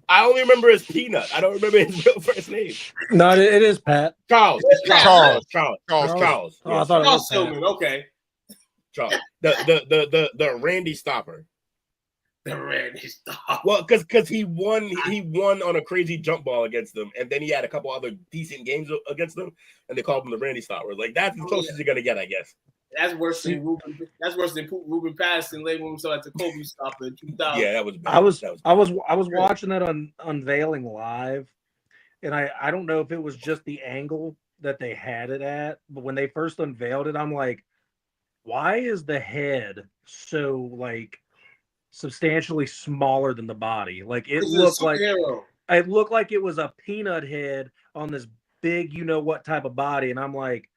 I only remember his Peanut. I don't remember his real first name. No, it is Pat. Charles. Charles. Oh, I thought it Charles was Pat. Tillman. Okay. Charles. The Randy Stopper. The Randy Stopper. Well, because he won on a crazy jump ball against them, and then he had a couple other decent games against them, and they called him the Randy Stopper. Like that's as close as you're gonna get, I guess. That's worse than Ruben Patterson labeling himself as the Kobe Stopper in 2000. Yeah, that was bad. I was watching that on Unveiling live, and I don't know if it was just the angle that they had it at, but when they first unveiled it, I'm like, why is the head so like substantially smaller than the body? Like it looked like it was a peanut head on this big, you know what type of body, and I'm like.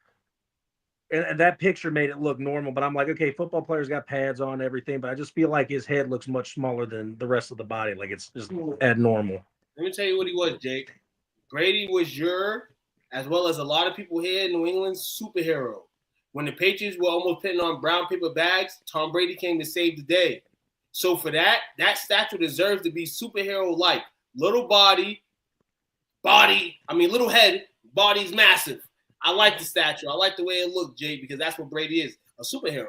And that picture made it look normal, but I'm like, okay, football players got pads on and everything, but I just feel like his head looks much smaller than the rest of the body. Like it's just abnormal. Let me tell you what he was, Jake. Brady was as well as a lot of people here in New England, superhero. When the Patriots were almost putting on brown paper bags, Tom Brady came to save the day. So for that statue deserves to be superhero-like. Little little head, body's massive. I like the statue. I like the way it looked, Jay, because that's what Brady is, a superhero.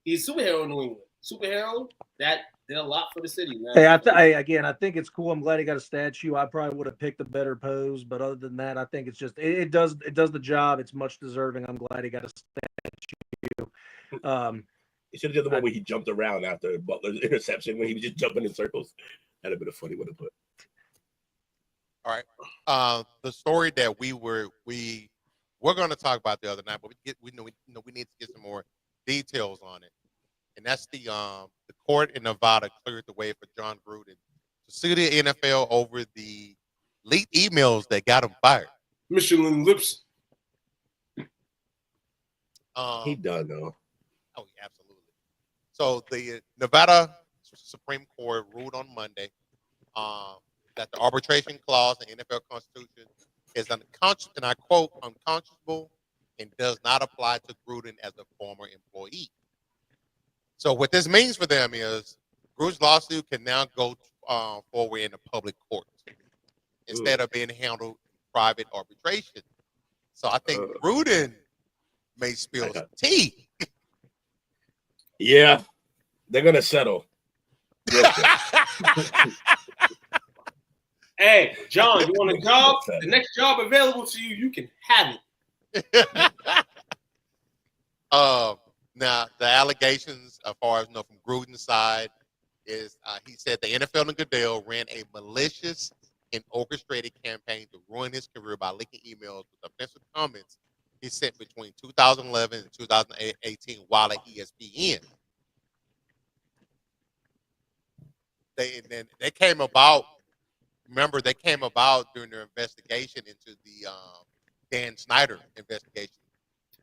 He's a superhero in New England. Superhero, that did a lot for the city, man. Hey, I think it's cool. I'm glad he got a statue. I probably would have picked a better pose, but other than that, I think it's just it does the job. It's much deserving. I'm glad he got a statue. He should have done the one where he jumped around after Butler's interception when he was just jumping in circles. That'd have been a funny one to put. All right. The story that we we're going to talk about the other night, but we need to get some more details on it. And that's the court in Nevada cleared the way for John Gruden to sue the NFL over the leaked emails that got him fired. Michelin lips. He done though. Oh, yeah, absolutely. So the Nevada Supreme Court ruled on Monday that the arbitration clause in the NFL Constitution is unconscionable, and I quote, unconscionable, and does not apply to Gruden as a former employee. So what this means for them is Gruden's lawsuit can now go forward in the public court instead of being handled in private arbitration. So I think Gruden may spill some tea. Yeah, they're gonna settle. Hey, John, you want a job? The next job available to you, you can have it. Now the allegations, as far as from Gruden's side, is he said the NFL and Goodell ran a malicious and orchestrated campaign to ruin his career by leaking emails with offensive comments he sent between 2011 and 2018 while at ESPN. They came about. Remember, they came about during their investigation into the Dan Snyder investigation,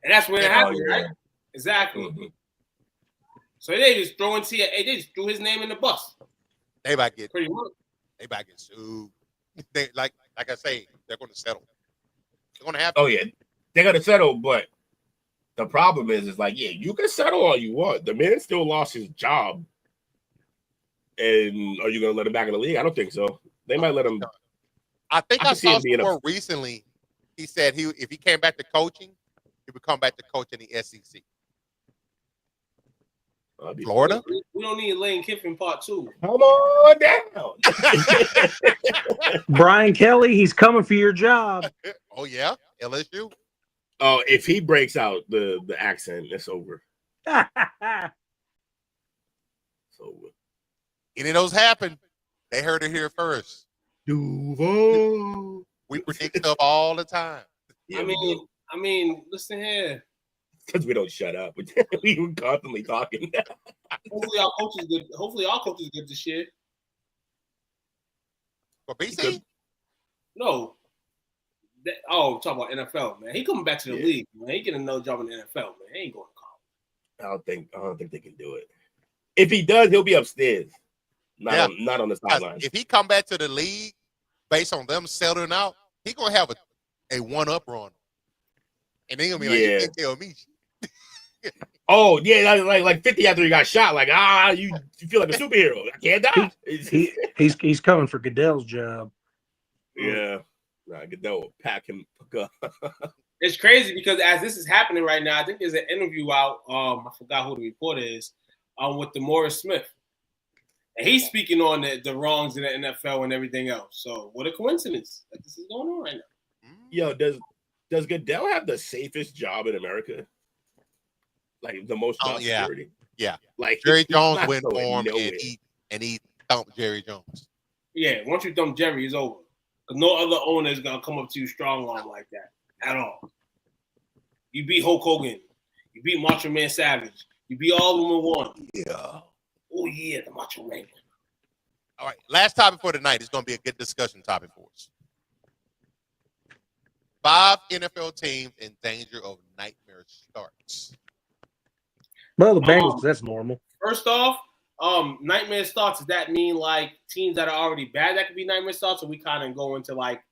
and that's when it happened, yeah. right? Exactly. Mm-hmm. So they just they just threw his name in the bus. They about get pretty much. They about get sued. They like I say, they're going to settle. They're going to have to. Oh yeah, they're going to settle. But the problem is like, yeah, you can settle all you want. The man still lost his job, and are you going to let him back in the league? I don't think so. They might let him. I think I saw somewhere recently. He said if he came back to coaching, he would come back to coach in the SEC. Florida? We don't need Lane Kiffin part 2. Come on down. Brian Kelly, he's coming for your job. Oh, yeah? LSU? Oh, if he breaks out the accent, it's over. It's over. Any of those happen, they heard it here first. Duval. We predict stuff all the time. Yeah, I mean, listen here. Because we don't shut up. We were constantly talking. Hopefully our coach is good. Hopefully our coach is good this year. For BC? No. Talk about NFL, man. He coming back to the league, man. He getting another job in the NFL, man. He ain't going to college. I don't think they can do it. If he does, he'll be upstairs. Not on the sidelines. If he come back to the league based on them settling out, he gonna have a one-up on him. And then he'll be like, you can't tell me shit. Oh, yeah, like 50 after he got shot. Like, you feel like a superhero. I can't die. He's coming for Goodell's job. Yeah. Goodell will pack him up. It's crazy because as this is happening right now, I think there's an interview out. I forgot who the reporter is, with DeMaurice Smith. And he's speaking on the wrongs in the NFL and everything else. So what a coincidence that this is going on right now. Yo, does Goodell have the safest job in America? Like the most job security? Yeah. Like Jerry Jones went for him and he thumped Jerry Jones. Yeah, once you thump Jerry, it's over. Because no other owner is going to come up to you strong arm like that at all. You beat Hulk Hogan. You beat Macho Man Savage. You beat all of them in one. Yeah. Oh, yeah, the Macho Man. All right, last topic for tonight is going to be a good discussion topic for us. 5 NFL teams in danger of nightmare starts. Well, the Bengals, that's normal. First off, nightmare starts, does that mean like teams that are already bad that could be nightmare starts, or we kind of go into like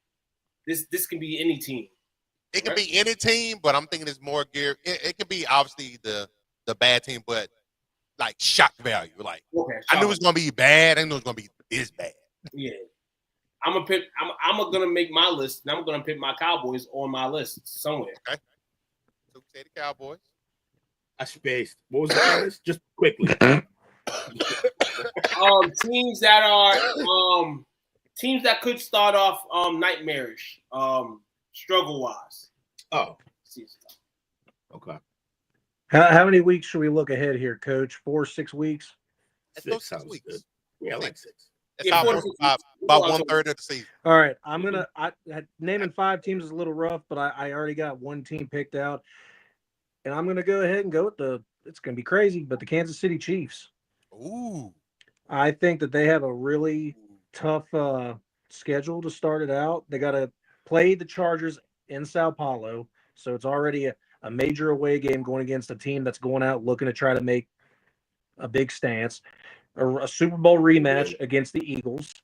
this can be any team? It can be any team, but I'm thinking it's more geared. It could be obviously the bad team, but like shock value. Like I knew it was gonna be bad. I knew it was gonna be this bad. Yeah. I'm gonna make my list, and I'm gonna pick my Cowboys on my list somewhere. Okay. So say the Cowboys. I spaced. What was the list? Just quickly. Teams that could start off nightmarish, struggle wise. Oh. Okay. How many weeks should we look ahead here, Coach? 4, 6 weeks? 6 sounds good. Yeah, I like 6. Yeah, 4 to 5. about 1/3 of the season. All right, naming 5 teams is a little rough, but I already got one team picked out, and I'm gonna go ahead and go with it's gonna be crazy, but the Kansas City Chiefs. Ooh. I think that they have a really tough schedule to start it out. They got to play the Chargers in Sao Paulo, so it's already a major away game going against a team that's going out looking to try to make a big stance. A Super Bowl rematch against the Eagles.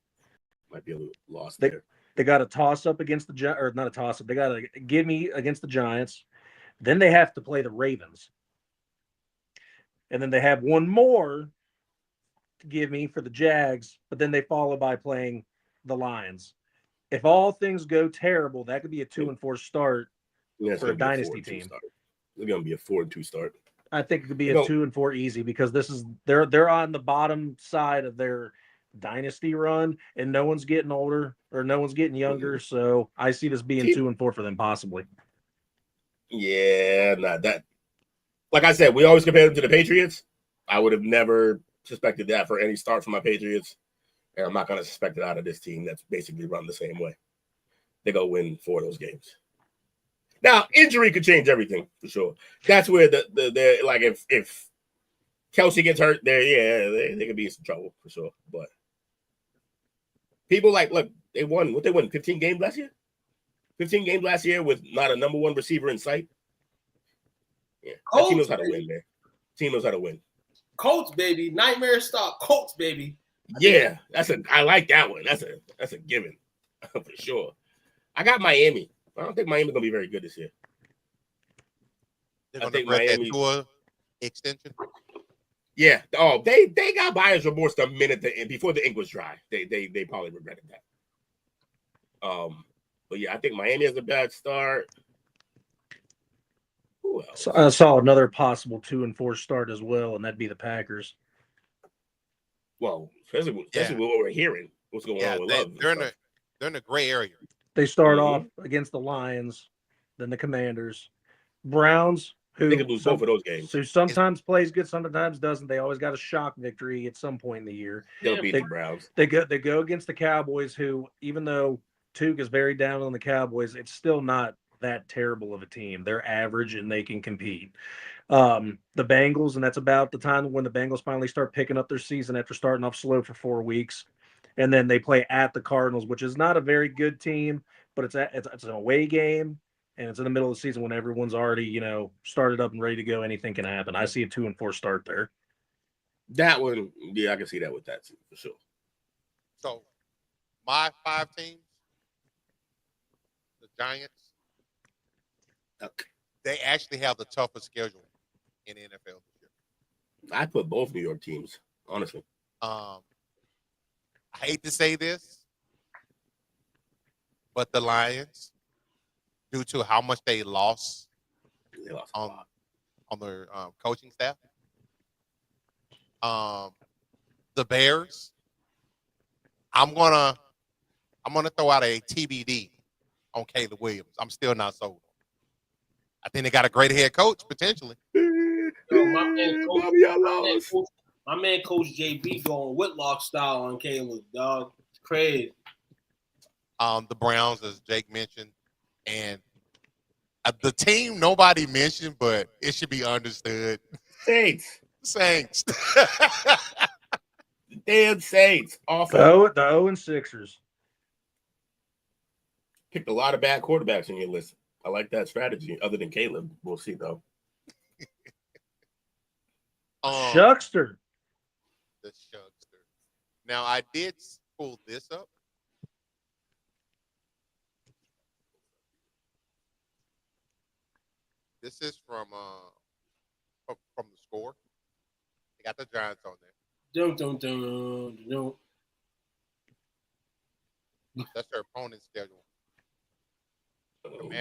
Might be a little lost there. They got a toss up against the Giants, or not a toss up. They got a give me against the Giants. Then they have to play the Ravens, and then they have one more to give me for the Jags, but then they follow by playing the Lions. If all things go terrible, that could be a 2-4 start for a dynasty team. It's going to be a 4-2 start. I think it could be a 2-4 easy because they're on the bottom side of their dynasty run, and no one's getting older or no one's getting younger. So I see this being 2-4 for them possibly. Yeah, not that. Like I said, we always compare them to the Patriots. I would have never suspected that for any start from my Patriots, and I'm not going to suspect it out of this team that's basically run the same way. They go win 4 of those games. Now, injury could change everything for sure. That's where the like if Kelsey gets hurt, they could be in some trouble for sure. But people look, they won. What they won? 15 games last year. 15 games last year with not a number one receiver in sight. Yeah, that team knows how to win, man. Team knows how to win. Colts, baby. Nightmare stop. Colts, baby. Yeah, I like that one. That's a given for sure. I got Miami. I don't think Miami's gonna be very good this year. I think Miami tour extension. Yeah. Oh, they got buyer's remorse the minute before the ink was dry. They probably regretted that. But yeah, I think Miami has a bad start. Who else? So I saw another possible 2-4 start as well, and that'd be the Packers. Well, especially what we're hearing, what's going on with Love. They're in the gray area. They start off against the Lions, then the Commanders, Browns, who they could lose both of those games. So sometimes plays good, sometimes doesn't. They always got a shock victory at some point in the year. They'll beat the Browns. They go against the Cowboys, who, even though Tuke is very down on the Cowboys, it's still not that terrible of a team. They're average and they can compete. The Bengals, and that's about the time when the Bengals finally start picking up their season after starting off slow for 4 weeks. And then they play at the Cardinals, which is not a very good team, but it's an away game, and it's in the middle of the season when everyone's already, started up and ready to go. Anything can happen. I see a 2-4 start there. That one, yeah, I can see that with that too, for sure. So, my 5 teams, the Giants, they actually have the toughest schedule in the NFL this year. I put both New York teams, honestly. I hate to say this, but the Lions, due to how much they lost on their coaching staff, the Bears, I'm gonna throw out a TBD on Caleb Williams. I'm still not sold. I think they got a great head coach potentially. My man, Coach JB, going Whitlock style on Caleb, dog. It's crazy. The Browns, as Jake mentioned, and the team nobody mentioned, but it should be understood. Saints. Damn Saints. Awful. The 0-6ers. Picked a lot of bad quarterbacks in your list. I like that strategy. Other than Caleb, we'll see though. Shuckster. The Shuckster. Now I did pull this up. This is from the Score. They got the Giants on there. Dun. That's their opponent's schedule.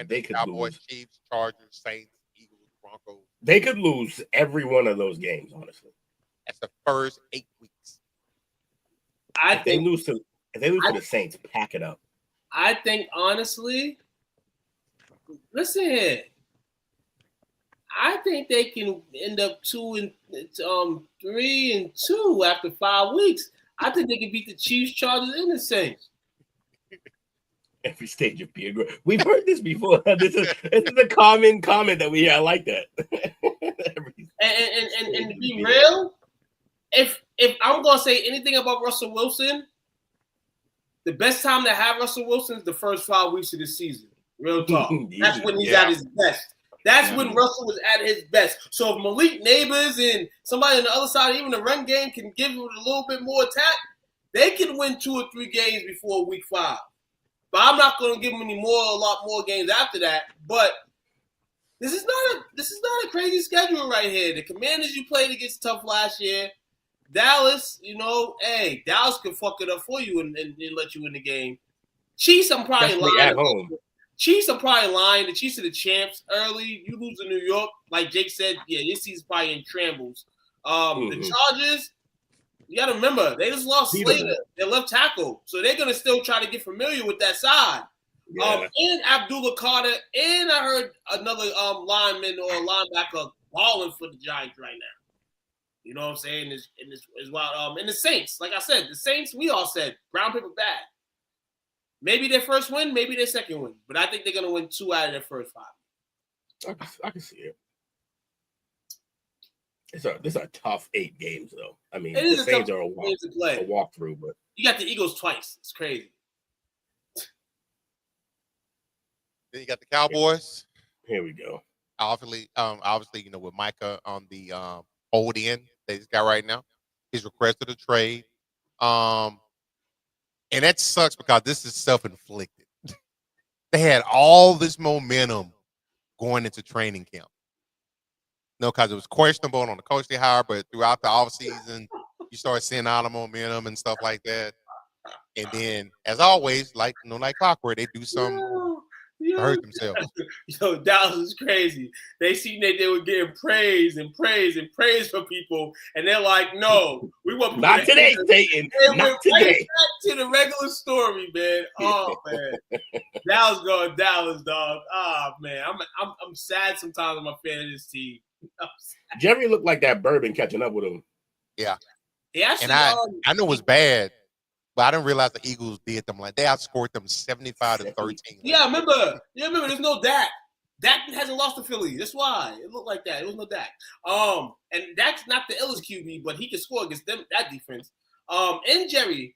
They could Cowboys, lose. Chiefs, Chargers, Saints, Eagles, Broncos. They could lose every one of those games, honestly. That's the first 8 weeks. If they lose to the Saints, pack it up. I think honestly, listen here. I think they can end up 3-2 after 5 weeks. I think they can beat the Chiefs, Chargers, and the Saints. Every stage of being great. We've heard this before. This is a common comment that we hear. I like that. And to be real, if I'm gonna say anything about Russell Wilson, the best time to have Russell Wilson is the first 5 weeks of the season. Real talk. That's when he's at his best. That's when Russell was at his best. So if Malik Neighbors and somebody on the other side, even the run game, can give him a little bit more attack, they can win 2 or 3 games before week 5. But I'm not going to give them a lot more games after that. But this is not a crazy schedule right here. The Commanders you played against tough last year. Dallas, Dallas could fuck it up for you and let you win the game. Chiefs, I'm probably lying. At home. Chiefs are probably lying. The Chiefs are the champs early. You lose to New York. Like Jake said, this season's probably in shambles. The Chargers, you got to remember, they just lost Slater, their left tackle. So they're going to still try to get familiar with that side. Yeah. And Abdullah Carter, and I heard another lineman or linebacker balling for the Giants right now. You know what I'm saying? Is wild. And the Saints, like I said, the Saints, we all said, brown paper bad. Maybe their first win, maybe their second win. But I think they're going to win 2 out of their first 5. I can see it. This are tough 8 games, though. I mean, the Saints are a walkthrough, but you got the Eagles twice. It's crazy. Then you got the Cowboys. Here we go. Obviously, with Micah on the old end that he's got right now, he's requested a trade. And that sucks because this is self-inflicted. They had all this momentum going into training camp. No, because it was questionable on the coach they hired, but throughout the offseason, you start seeing all the momentum and stuff like that. And then, as always, like clockwork, they do something to hurt themselves. Dallas is crazy. They seen that they were getting praise and praise and praise for people, and they're like, "No, we want not today, Satan. Not today." Back to the regular story, man. Oh man, Dallas going Dallas, dog. Oh man, I'm sad sometimes. I'm a fan of this team. Jerry looked like that bourbon catching up with him. Yeah. Actually, and I know it was bad, but I didn't realize the Eagles did them. Like, they outscored them 75-13. Yeah, remember, there's no Dak. Dak hasn't lost to Philly. That's why it looked like that. It was no Dak. And Dak's not the illest QB, but he can score against them, that defense. And Jerry,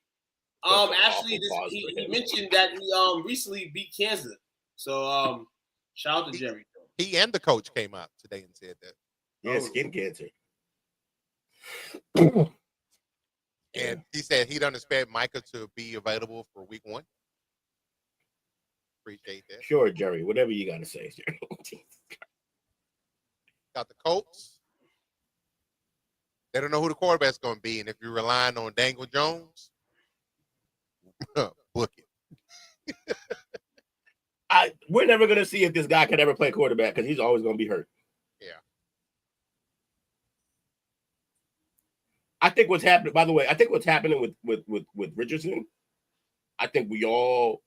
actually, he mentioned that he recently beat Kansas. So shout out to Jerry. He and the coach came out today and said that. Yeah, skin cancer. And he said he doesn't expect Micah to be available for week 1. Appreciate that. Sure, Jerry. Whatever you got to say, Jerry. Got the Colts. They don't know who the quarterback's going to be. And if you're relying on Daniel Jones, book it. We're never going to see if this guy can ever play quarterback because he's always going to be hurt. Yeah. I think what's happening, by the way, with Richardson, I think we all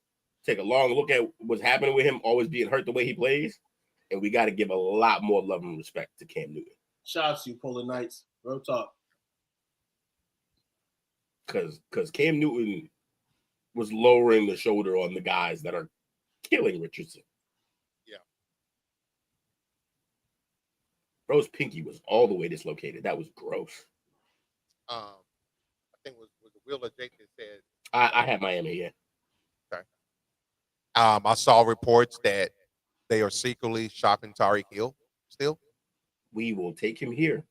take a long look at what's happening with him always being hurt the way he plays, and we got to give a lot more love and respect to Cam Newton. Shout out to you, Polar Knights. Real talk. Because Cam Newton was lowering the shoulder on the guys that are killing Richardson. Yeah. Bro's pinky was all the way dislocated. That was gross. I think it was Will or Jake that said. I had Miami, yeah. Okay. I saw reports that they are secretly shopping Tyreek Hill still. We will take him here.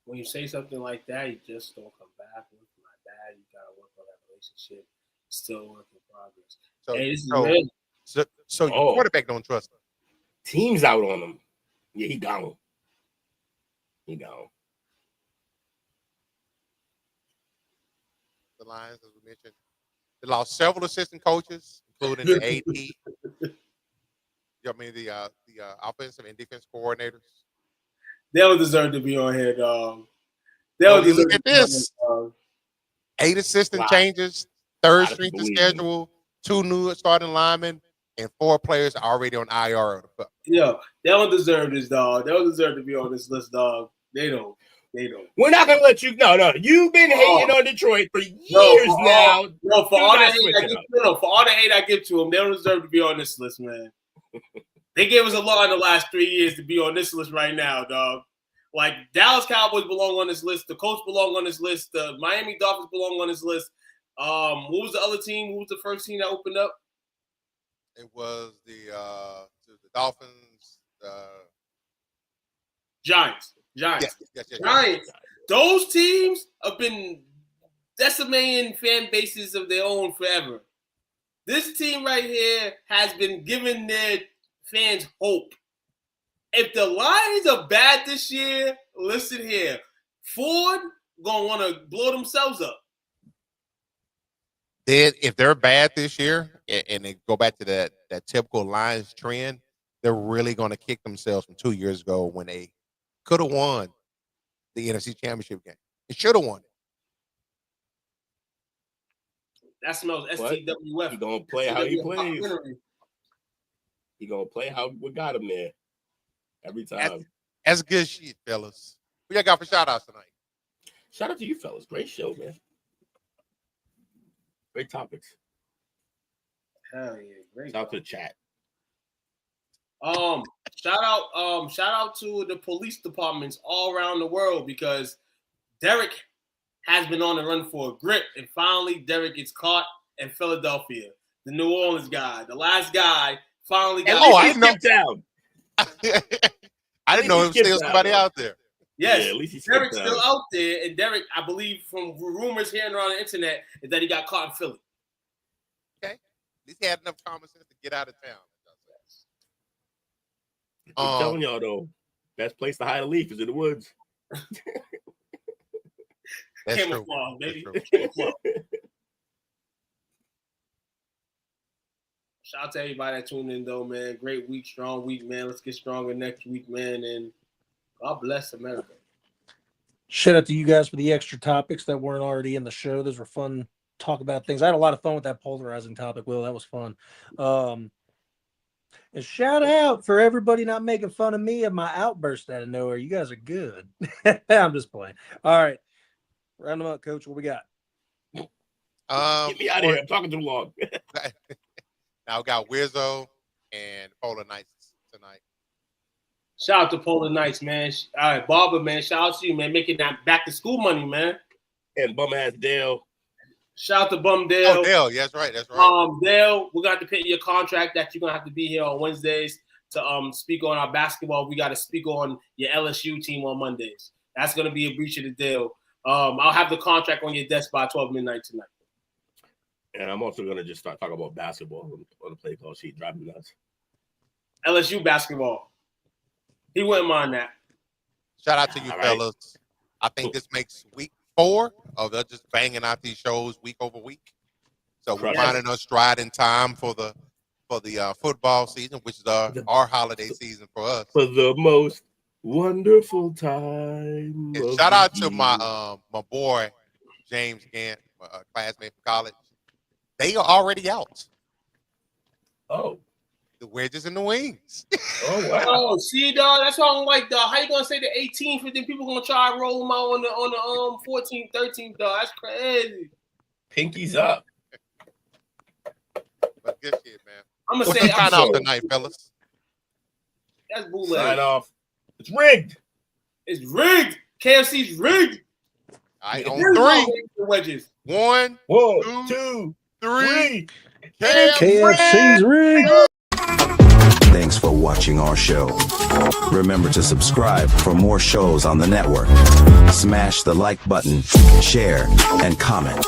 When you say something like that, you just don't come back with my dad. You gotta work on that relationship. Still work in progress. So your quarterback don't trust him. Team's out on him. Yeah, he gone. The Lions, as we mentioned, they lost several assistant coaches, including the AD. The offensive and defense coordinators. They don't deserve to be on here, dog. Look at this. 8 assistant changes, third string to schedule, 2 new starting linemen, and 4 players are already on IR. Yeah, they don't deserve this, dog. They don't deserve to be on this list, dog. They don't. They don't. We're not gonna let you. No. You've been hating on Detroit for years now. For all the hate I give to them, they don't deserve to be on this list, man. They gave us a lot in the last 3 years to be on this list right now, dog. Like Dallas Cowboys belong on this list. The Colts belong on this list. The Miami Dolphins belong on this list. What was the other team? Who was the first team that opened up? It was the Dolphins. Giants. Yes. Giants. Those teams have been decimating fan bases of their own forever. This team right here has been giving their fans hope. If the Lions are bad this year, listen here. Ford gonna want to blow themselves up. If they're bad this year and they go back to that typical Lions trend, they're really going to kick themselves from 2 years ago when they could have won the NFC Championship game. They should have won it. That smells STWF. He gonna play how he plays. He gonna play how we got him there every time. That's good shit, fellas. What y'all got for shout outs tonight? Shout out to you fellas. Great show, man. Great topics. Hell yeah, great. Shout out to the chat. Shout out to the police departments all around the world because Derek has been on the run for a grip, and finally Derek gets caught in Philadelphia. The New Orleans guy, the last guy, finally got. I didn't know down. I didn't know there was still somebody out there. Yes, yeah, at least Derek's still out there, and Derek, I believe, from rumors hearing around the internet, is that he got caught in Philly. Okay, at least he had enough common sense to get out of town. I'm telling y'all though, best place to hide a leaf is in the woods. That's Camouflage, baby. true. Shout out to everybody that tuned in, though, man. Great week, strong week, man. Let's get stronger next week, man. And God bless America. Shout out to you guys for the extra topics that weren't already in the show. Those were fun to talk about things. I had a lot of fun with that polarizing topic, Will. That was fun. And shout out for everybody not making fun of me and my outburst out of nowhere. You guys are good. I'm just playing. All right. Round them up, Coach. What we got? Get me out of here. I'm talking too long. Now we got Wizzo and Polar Knights tonight. Shout out to Polar Knights, man. All right, Barber, man. Shout out to you, man. Making that back to school money, man. And bum ass Dale. Shout out to Bum Dale. Oh, Dale. Yeah, that's right. That's right. Dale, we're gonna have to pay your contract that you're gonna have to be here on Wednesdays to speak on our basketball. We got to speak on your LSU team on Mondays. That's gonna be a breach of the deal. I'll have the contract on your desk by 12 midnight tonight. And I'm also gonna just start talking about basketball on the play call sheet. Driving me nuts. LSU basketball. He wouldn't mind that. Shout out to you, fellas. I think this makes week 4 of they're just banging out these shows week over week. So we're finding our stride in time for the football season, which is our holiday season for us. For the most wonderful time. Shout out to my boy James Gant, my classmate from college. They are already out. Oh. The wedges and the wings. Oh wow! Oh, see, dog, that's why I'm like, dog. How you gonna say the 18th, and then people gonna try to roll them out on the 14th, 13th, dog? That's crazy. Pinkies up. But good shit, man. I'm gonna What's say the sign off tonight, fellas? That's bootleg. Sign off. It's rigged. It's rigged. KFC's rigged. I on 3. Wedges. 1, 2, 3. KFC's rigged. Thanks for watching our show. Remember to subscribe for more shows on the network. Smash the like button, share, and comment.